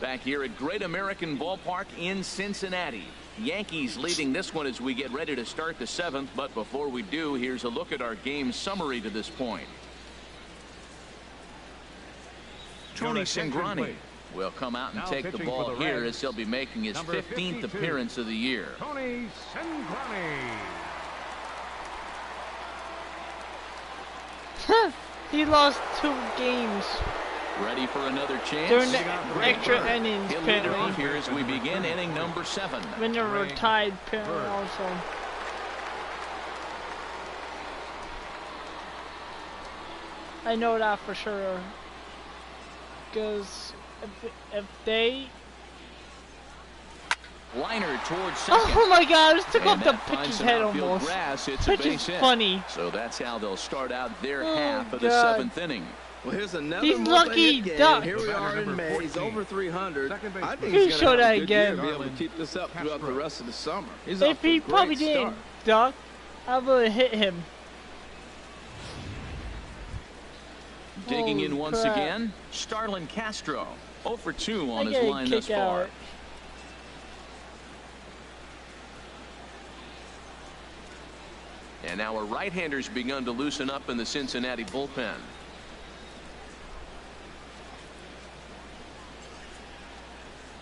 Back here at Great American Ballpark in Cincinnati. Yankees leading this one as we get ready to start the 7th. But before we do, here's a look at our game summary to this point. Tony Cingrani will come out and take the ball here as he'll be making his 15th appearance of the year. Tony Cingrani. He lost 2 games. Ready for another chance? During the extra innings, he'll lead it off here as we begin inning number 7. When they were tied, apparently also. I know that for sure. Because if they... Liner towards second. Oh my God! I just took and off the pitcher's head almost. Grass, it's Pitch a base is funny. Hit. So that's how they'll start out their half of the 7th inning. Well, here's another he's lucky game. Here we are in May. He's over 300. I think he's he's going to have a have good year again. to be able to keep this up throughout the rest of the summer. He's if he probably didn't duck, I would have hit him. Digging in once crap. again, Starlin Castro. 0 for 2 on his line thus far. And now our right-handers begun to loosen up in the Cincinnati bullpen.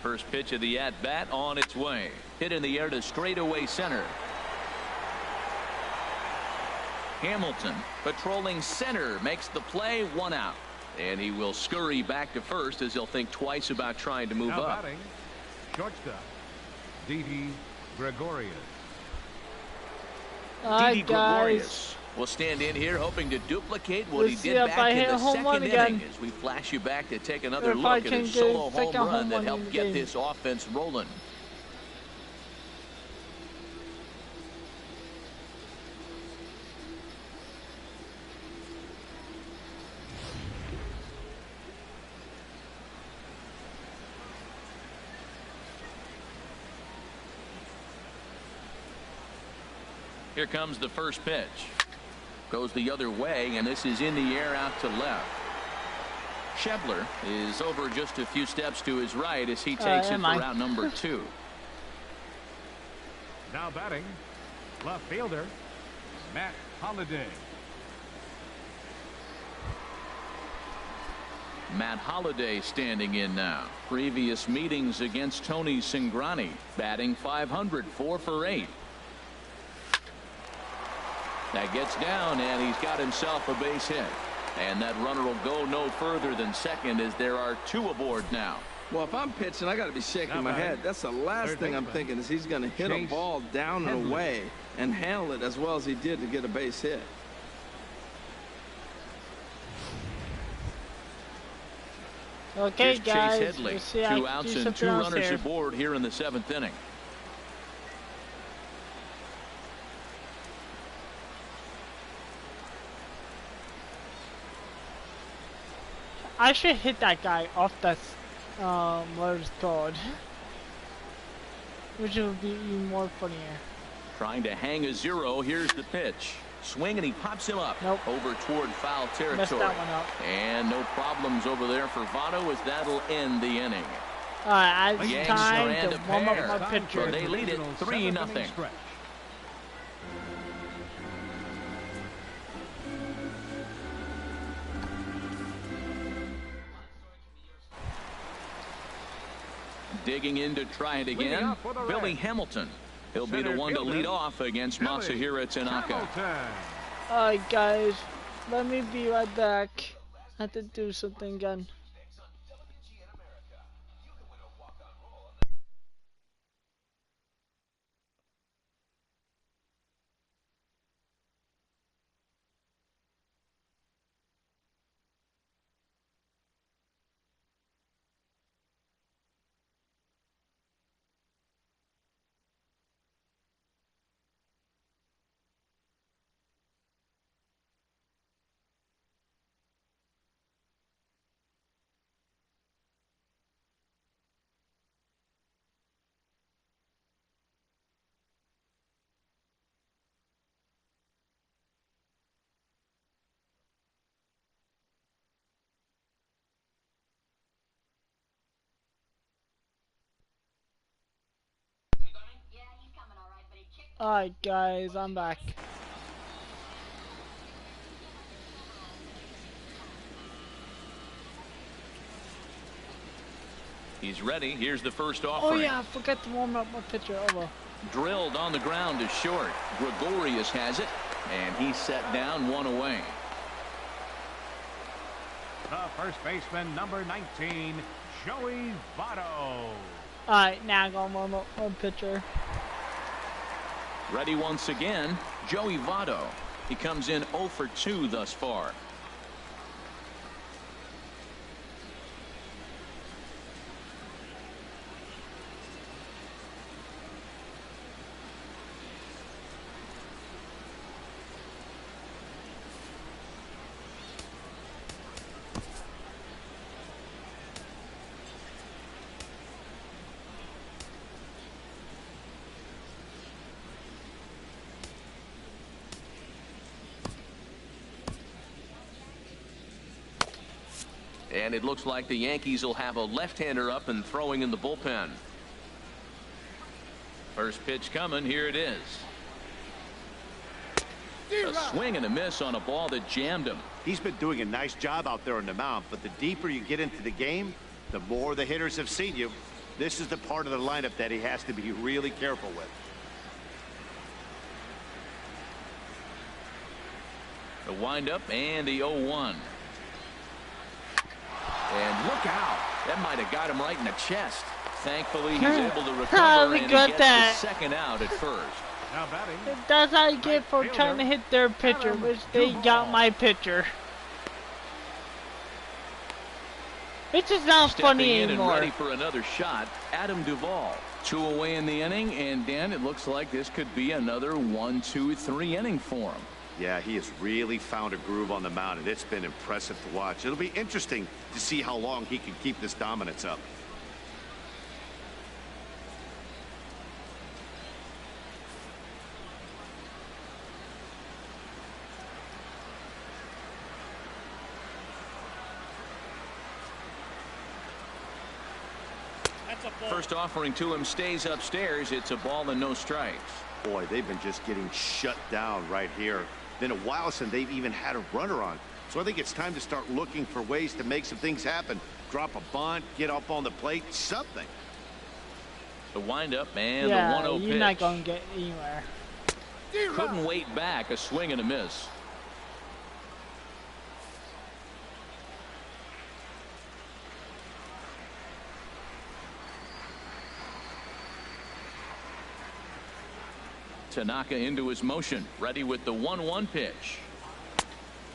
First pitch of the at-bat on its way. Hit in the air to straightaway center. Hamilton patrolling center makes the play, 1 out. And he will scurry back to first as he'll think twice about trying to move now up. Batting, shortstop, Didi Gregorius. Alright, guys. We'll stand in here hoping to duplicate what Let's he see did if back I in hit the a home run second again. inning as we flash you back to take another If I look at can his get solo a second home run home that run in helped the get game. this offense rolling. Here comes the first pitch. Goes the other way, and this is in the air out to left. Schebler is over just a few steps to his right as he takes it for out number 2. Now batting, left fielder, Matt Holliday. Matt Holliday standing in now. Previous meetings against Tony Cingrani, batting .500, 4 for 8. That gets down, and he's got himself a base hit. And that runner will go no further than second as there are 2 aboard now. Well, if I'm pitching, I got to be shaking my head. That's the last thing I'm thinking is he's going to hit a ball down and away and handle it as well as he did to get a base hit. Okay, Here's guys. Chase Headley. Let's see 2 outs and 2 runners here. aboard here in the 7th inning. I should hit that guy off that, what it's called. Which would be even more funnier. Trying to hang a 0. Here's the pitch. Swing, and he pops him up. Nope. Over toward foul territory. Messed that one up. And no problems over there for Votto as that'll end the inning. Alright, The it's Yanks time are to and a warm up pair. my pitcher. They lead it 3-0. Digging in to try it again, Billy Hamilton. He'll be the one to lead off against Masahiro Tanaka. Alright, guys. Let me be right back. I have to do something again. Alright, guys, I'm back. He's ready. Here's the first Oh offering. yeah, I forgot to warm up my pitcher. Oh well. Drilled on the ground to short. Gregorius has it, and he's set down, 1 away. The first baseman, number 19, Joey Votto. Alright, now I'm gonna warm up my pitcher. Ready once again, Joey Votto. He comes in 0 for 2 thus far. And it looks like the Yankees will have a left-hander up and throwing in the bullpen. First pitch coming. Here it is. A swing and a miss on a ball that jammed him. He's been doing a nice job out there on the mound, but the deeper you get into the game, the more the hitters have seen you. This is the part of the lineup that he has to be really careful with. The windup and the 0-1. And look out. That might have got him right in the chest. Thankfully, he's able to recover and he gets the second out at first. Now batting. That's how I get for trying to hit their pitcher, which they got my pitcher. It's just not funny in anymore. and ready for another shot, Adam Duvall. 2 away in the inning, and Dan, it looks like this could be another 1, 2, 3 inning for him. Yeah, he has really found a groove on the mound, and it's been impressive to watch. It'll be interesting to see how long he can keep this dominance up. First offering to him stays upstairs. It's a ball and no strikes. Boy, they've been just getting shut down right here. Been a while since they've even had a runner on. So I think it's time to start looking for ways to make some things happen. Drop a bunt, get up on the plate, something. The windup and yeah, the 1-0 pitch. You're not going to get anywhere. Couldn't wait back. A swing and a miss. Tanaka into his motion, ready with the 1-1 pitch.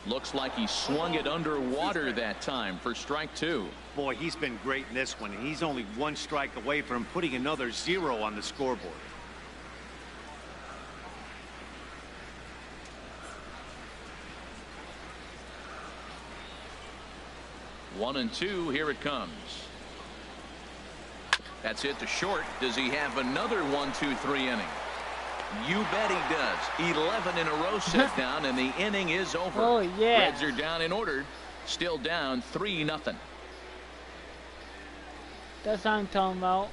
Looks like he swung it underwater that time for strike 2. Boy, he's been great in this one, and he's only 1 strike away from putting another 0 on the scoreboard. One and 2, here it comes. That's it to short. Does he have another 1, 2, 3 inning? You bet he does. 11 in a row set down, and the inning is over. Oh, yeah. Reds are down in order. Still down 3-0. That's what I'm talking about.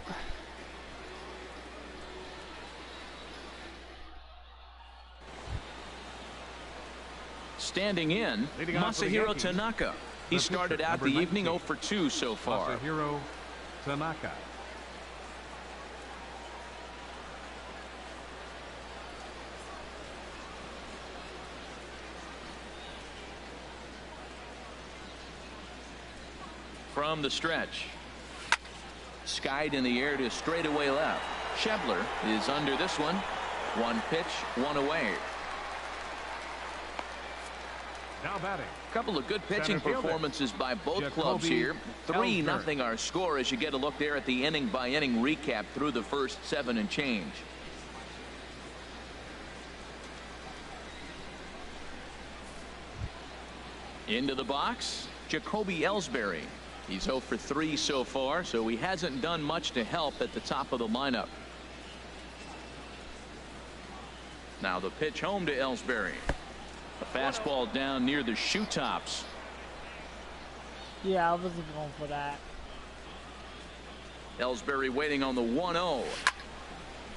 Standing in, Leading off for the Masahiro Yankees, Tanaka. He the started pitcher, out the number evening 19, 0 for 2 so far. Masahiro Tanaka. From the stretch. Skied in the air to straightaway left. Schebler is under this one. 1 pitch, 1 away. Now batting. Couple of good pitching Center fielder, performances by both Jacoby clubs here. 3-0 Ellsbury. our score as you get a look there at the inning by inning recap through the first 7 and change. Into the box, Jacoby Ellsbury. He's 0 for 3 so far, so he hasn't done much to help at the top of the lineup. Now the pitch home to Ellsbury. A fastball down near the shoe tops. Yeah, I wasn't going for that. Ellsbury waiting on the 1-0.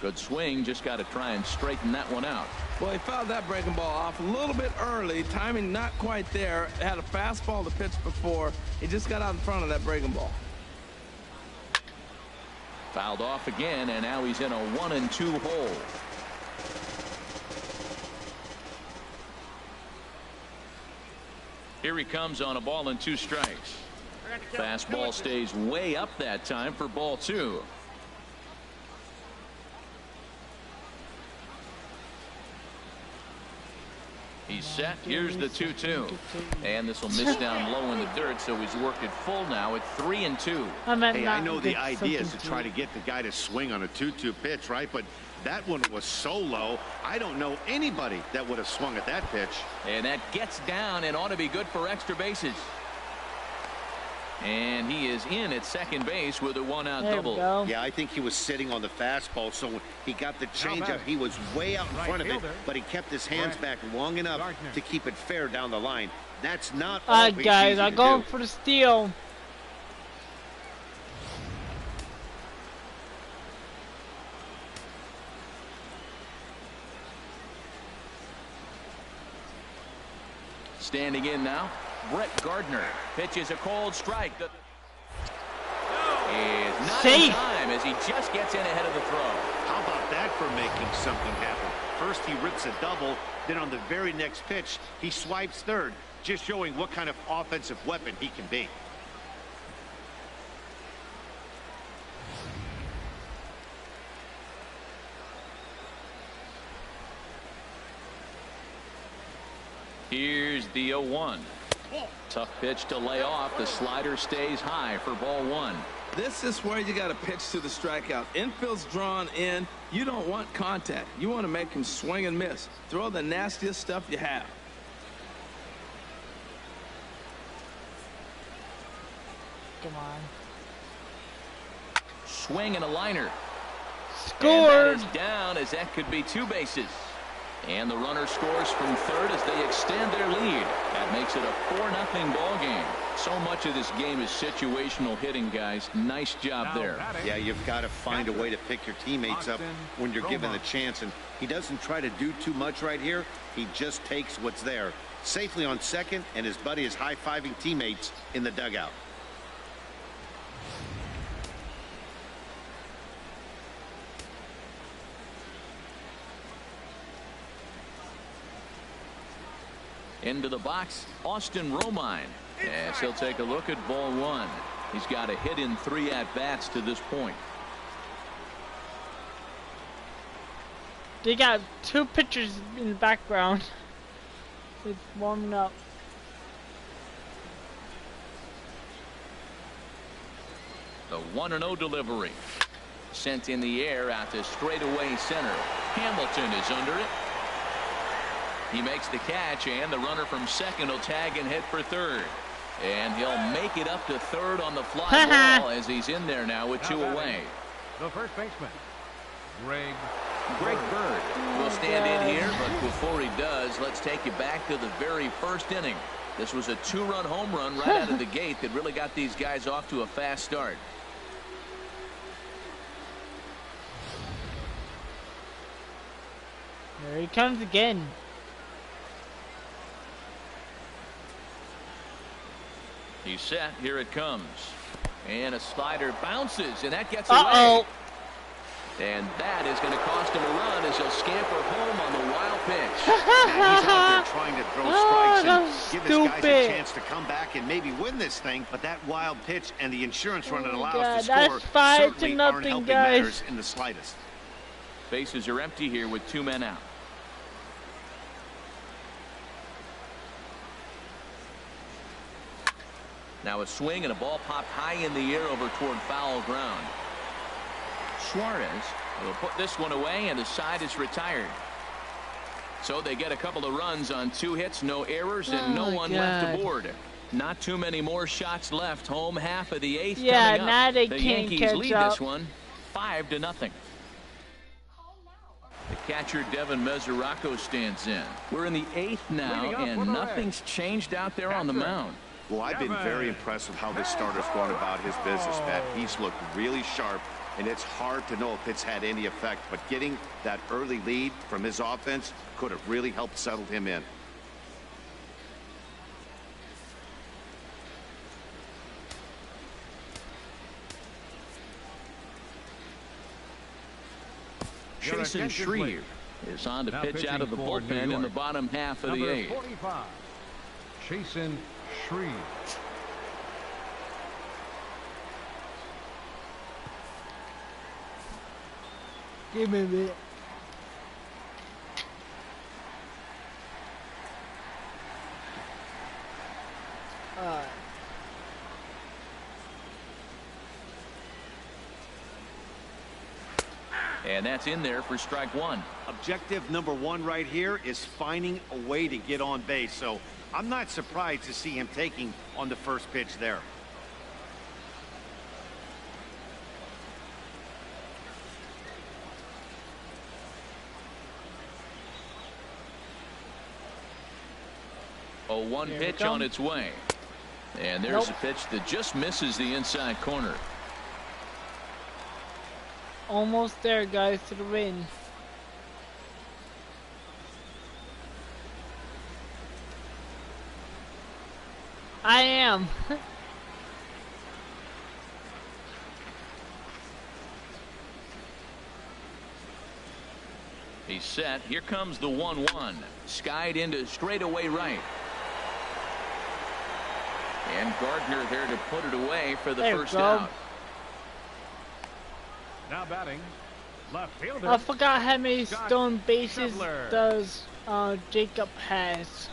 Good swing, just got to try and straighten that one out. Well, he fouled that breaking ball off a little bit early. Timing not quite there. Had a fastball to pitch before. He just got out in front of that breaking ball. Fouled off again, and now he's in a 1-2 hole. Here he comes on a ball and 2 strikes. Fastball stays way up that time for ball 2. He's set. Here's the 2-2. And this will miss down low in the dirt, so he's worked it full now at 3-2. Hey, I know the idea is to try to get the guy to swing on a 2-2 pitch, right? But that one was so low, I don't know anybody that would have swung at that pitch. And that gets down and ought to be good for extra bases. And he is in at second base with a 1-out double. Yeah, I think he was sitting on the fastball, so when he got the changeup, he was way out in front of it, but he kept his hands back long enough to keep it fair down the line. That's not always easy guys, I'm going for the steal. Standing in now, Brett Gardner pitches a cold strike. Is not in time as he just gets in ahead of the throw. How about that for making something happen? First he rips a double, then on the very next pitch he swipes third, just showing what kind of offensive weapon he can be. Here's the 0-1. Tough pitch to lay off. The slider stays high for ball 1. This is where you got to pitch to the strikeout. Infield's drawn in. You don't want contact. You want to make him swing and miss. Throw the nastiest stuff you have. Come on. Swing and a liner. Scored. And that is down, as that could be 2 bases. And the runner scores from third as they extend their lead. That makes it a 4-0 ball game. So much of this game is situational hitting, guys. Nice job there. Yeah, you've got to find a way to pick your teammates up when you're given the chance. And he doesn't try to do too much right here. He just takes what's there. Safely on second, and his buddy is high-fiving teammates in the dugout. Into the box, Austin Romine. As he'll take a look at ball 1. He's got a hit in 3 at-bats to this point. They got 2 pitchers in the background. It's warming up. The 1-0 delivery. Sent in the air out to straightaway center. Hamilton is under it. He makes the catch, and the runner from second will tag and hit for third. And he'll make it up to third on the fly ball as he's in there now with 2 away. The first baseman, Greg Bird will stand in here, but before he does, let's take you back to the very first inning. This was a 2-run home run right out of the gate that really got these guys off to a fast start. There he comes again. He's set. Here it comes. And a slider bounces, and that gets away. And that is going to cost him a run as he'll scamper home on the wild pitch. He's out there trying to throw strikes and give his guys stupid. a chance to come back and maybe win this thing. But that wild pitch and the insurance run it allows God, to score that's 5 to certainly aren't nothing, helping guys. matters in the slightest. Bases are empty here with 2 men out. Now a swing and a ball popped high in the air over toward foul ground. Suarez will put this one away, and the side is retired. So they get a couple of runs on 2 hits, no errors, and no one left aboard. Not too many more shots left. Home half of the 8th coming up. Now they the can't Yankees catch lead up. this one 5-0. The catcher Devin Mesoraco stands in. We're in the 8th now, and nothing's changed out there on the mound. Well, I've been very impressed with how this starter's gone about his business, Matt. He's looked really sharp, and it's hard to know if it's had any effect. But getting that early lead from his offense could have really helped settle him in. Jason Shreve is on to pitch out of the bullpen in the bottom half of the 8th. 45, Jason Shreve. Give me a bit. And that's in there for strike 1. Objective number 1 right here is finding a way to get on base. So I'm not surprised to see him taking on the first pitch there. Oh, 1 pitch on its way. And there's a pitch that just misses the inside corner. Almost there, guys, to the win. I am. He's set. Here comes the 1-1. Skied into straightaway right. And Gardner there to put it away for the first out. Now batting, left fielder. I forgot how many Scott stolen bases Schebler. does Jacob has.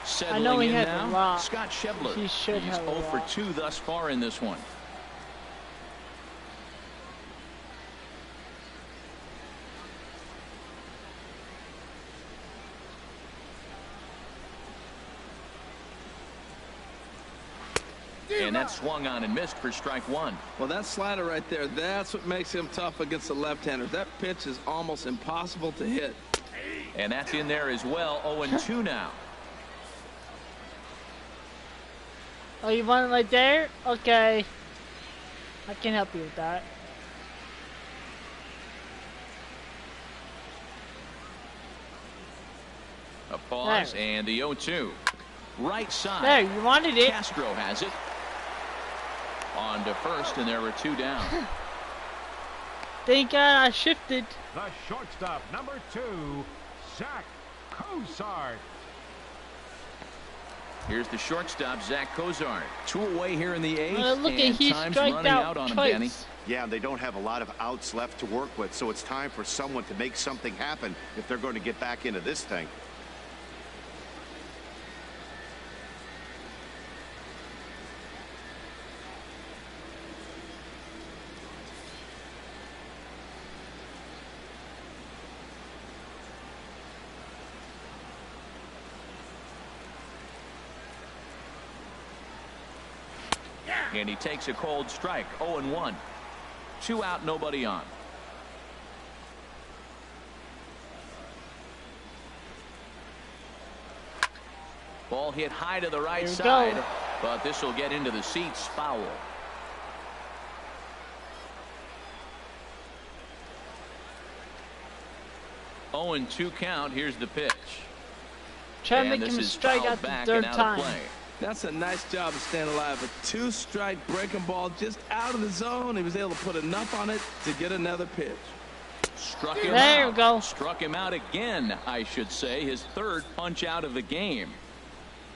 Settling know he in had now, a lot. Scott Schebler. He should He's have a 0 for lot. 2 thus far in this one. And that swung on and missed for strike 1. Well, that slider right there, that's what makes him tough against the left-handers. That pitch is almost impossible to hit. And that's in there as well. 0-2 now. Oh, you want it right there? Okay. I can help you with that. A pause There. and the 0-2. Right side. There, you wanted it. Castro has it. On to first, and there were 2 down. Thank God I shifted. The shortstop, number 2, Zach Cozart. Here's the shortstop, Zach Cozart. 2 away here in the 8th, Look at and he time's striked running out on him, twice. Danny. Yeah, they don't have a lot of outs left to work with, so it's time for someone to make something happen if they're going to get back into this thing. And he takes a cold strike. 0-1. 2 out, nobody on. Ball hit high to the right Here we side, go. but this will get into the seats. Foul. Oh, and 2 count. Here's the pitch. Try to And make this him is strike fouled out the back third and out of time. play. That's a nice job of staying alive. A 2-strike breaking ball just out of the zone. He was able to put enough on it to get another pitch. Struck him There out. we go. Struck him out again, I should say. His 3rd punch out of the game.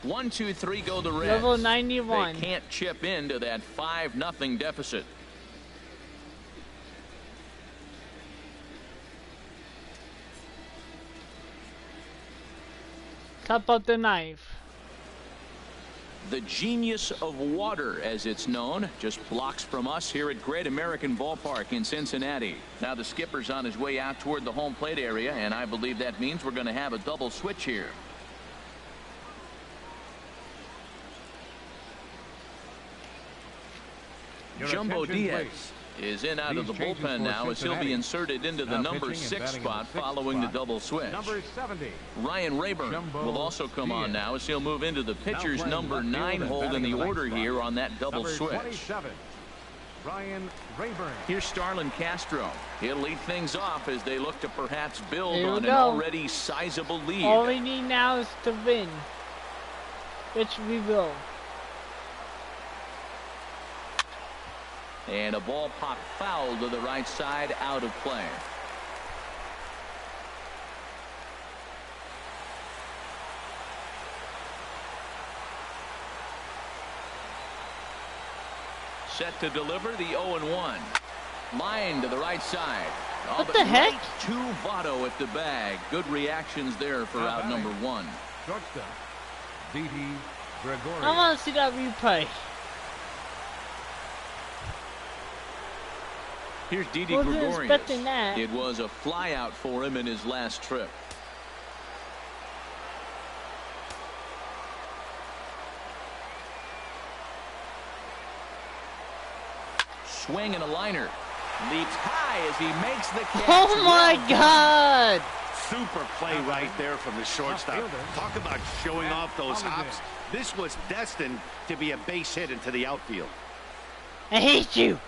1, 2, 3 go the Reds. Level 91. They can't chip into that 5-0 deficit. Top up the knife. The genius of water, as it's known, just blocks from us here at Great American Ballpark in Cincinnati. Now the skipper's on his way out toward the home plate area, and I believe that means we're going to have a double switch here. Your Jumbo attention, Diaz please. is in out of the These changes bullpen for now as he'll be Cincinnati. inserted into the Now number pitching and 6 batting in the spot 6th following the spot, double switch. Number 70. Ryan Rayburn Jumbo will also come on Diaz. now as he'll move into the pitcher's playing number left field 9 and hold in batting the in the order ninth here spot. on that double Number switch. 27. Ryan Rayburn. Here's Starlin Castro. He'll lead things off as they look to perhaps build Here we on an go. already sizable lead. All we need now is to win. Which we will. And a ball popped foul to the right side, out of play. Set to deliver the 0-1. Line to the right side. What but the heck? right to Votto at the bag. Good reactions there for out number 1. Shortstop, Didi Gregorius. I want to see that replay. Here's Didi Wasn't Gregorius. expecting that. It was a flyout for him in his last trip. Swing and a liner. Leaps high as he makes the catch. Oh my God! Super play right there from the shortstop. Outfielder. Talk about showing And off those Holiday. hops. This was destined to be a base hit into the outfield. I hate you.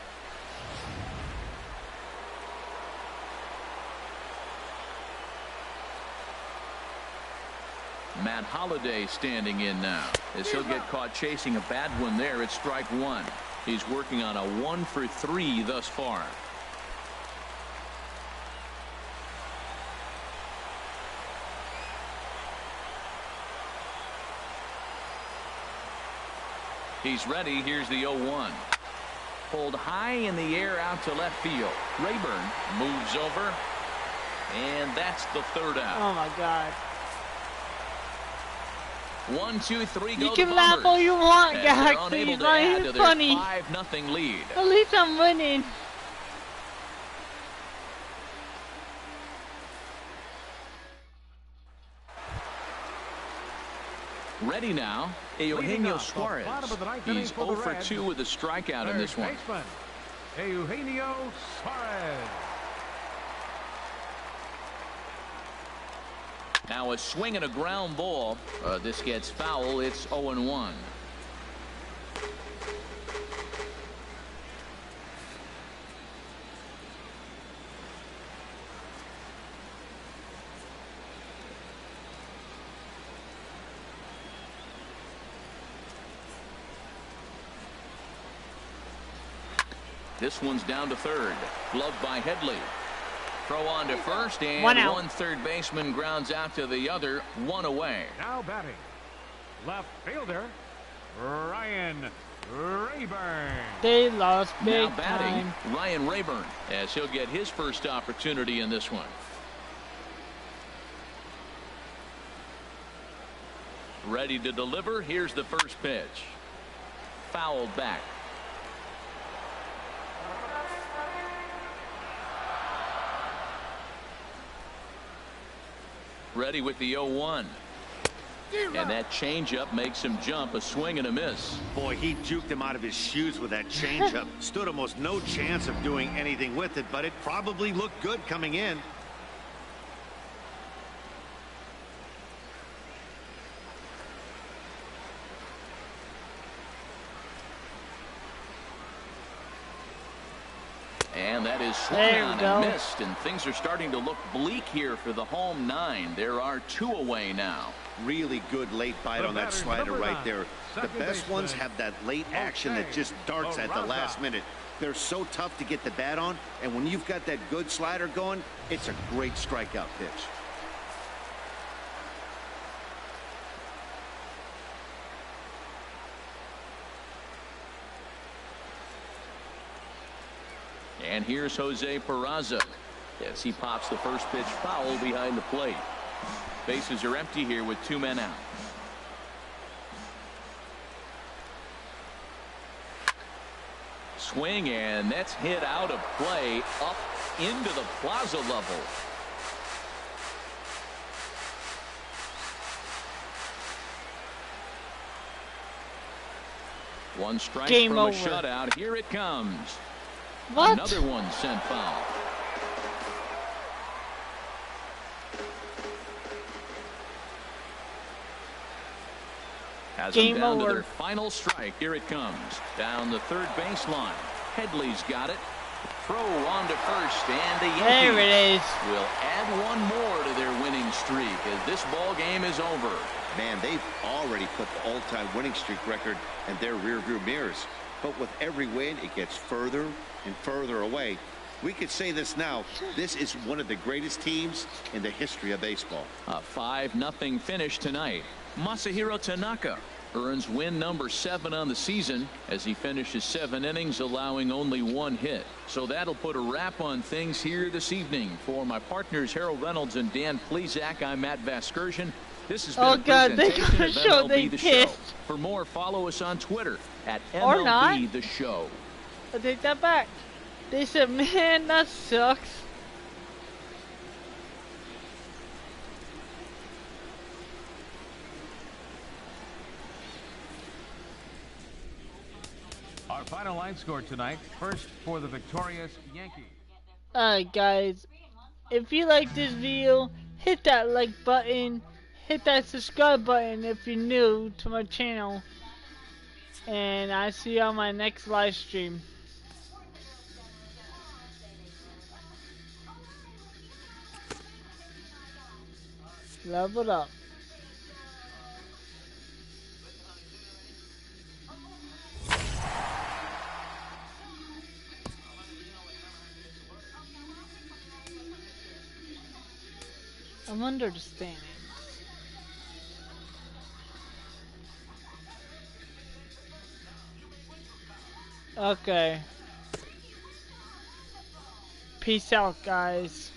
Matt Holliday standing in now as he'll get caught chasing a bad one there at strike 1. He's working on a 1 for 3 thus far. He's ready. Here's the 0-1. Pulled high in the air out to left field. Rayburn moves over, and that's the 3rd out. Oh my God. 1, 2, 3 go You the can laugh Bombers. all you want, As they're guys. unable It's to not add even to their funny. 5-0 lead. At least I'm winning. Ready now, Eugenio Suarez. He's 0 for 2 with a strikeout in this one. Baseman, Eugenio Suarez. Now a swing and a ground ball. This gets foul. It's 0-1. This one's down to third. Gloved by Headley. Throw on to first, and one third baseman grounds out to the other. One away. Now batting, left fielder Ryan Rayburn. They lost big now batting, time. Ryan Rayburn, as he'll get his first opportunity in this one. Ready to deliver. Here's the first pitch. Fouled back. Ready with the 0-1. And that changeup makes him jump. A swing and a miss. Boy, he juked him out of his shoes with that changeup. Stood almost no chance of doing anything with it, but it probably looked good coming in. And that is swung on and missed, and things are starting to look bleak here for the home 9. There are 2 away now. Really good late bite on that slider right there. The best ones have that late action that just darts at the last minute. They're so tough to get the bat on, and when you've got that good slider going, it's a great strikeout pitch. And here's Jose Peraza as he pops the first pitch foul behind the plate. Bases are empty here with 2 men out. Swing, and that's hit out of play up into the plaza level. One strike from a shutout. Here it comes. What? Another one sent foul. Has them down to their final strike. Here it comes. Down the third baseline. Headley's got it. Throw on to first, and the Yankees will add one more to their winning streak as this ball game is over. Man, they've already put the all-time winning streak record in their rearview mirrors. But with every win, it gets further and further away. We could say this now. This is one of the greatest teams in the history of baseball. A 5-0 finish tonight. Masahiro Tanaka earns win number 7 on the season as he finishes 7 innings, allowing only 1 hit. So that'll put a wrap on things here this evening. For my partners Harold Reynolds and Dan Plesac, I'm Matt Vasgersian. This has been a presentation of MLB The Show. For more, follow us on Twitter at MLB The Show. I take that back. They said, man, that sucks. Our final line score tonight. First for the victorious Yankees. Alright, guys. If you like this video, hit that like button. Hit that subscribe button if you're new to my channel. And I'll see you on my next live stream. Level up. I'm under the standings. Okay. Peace out, guys.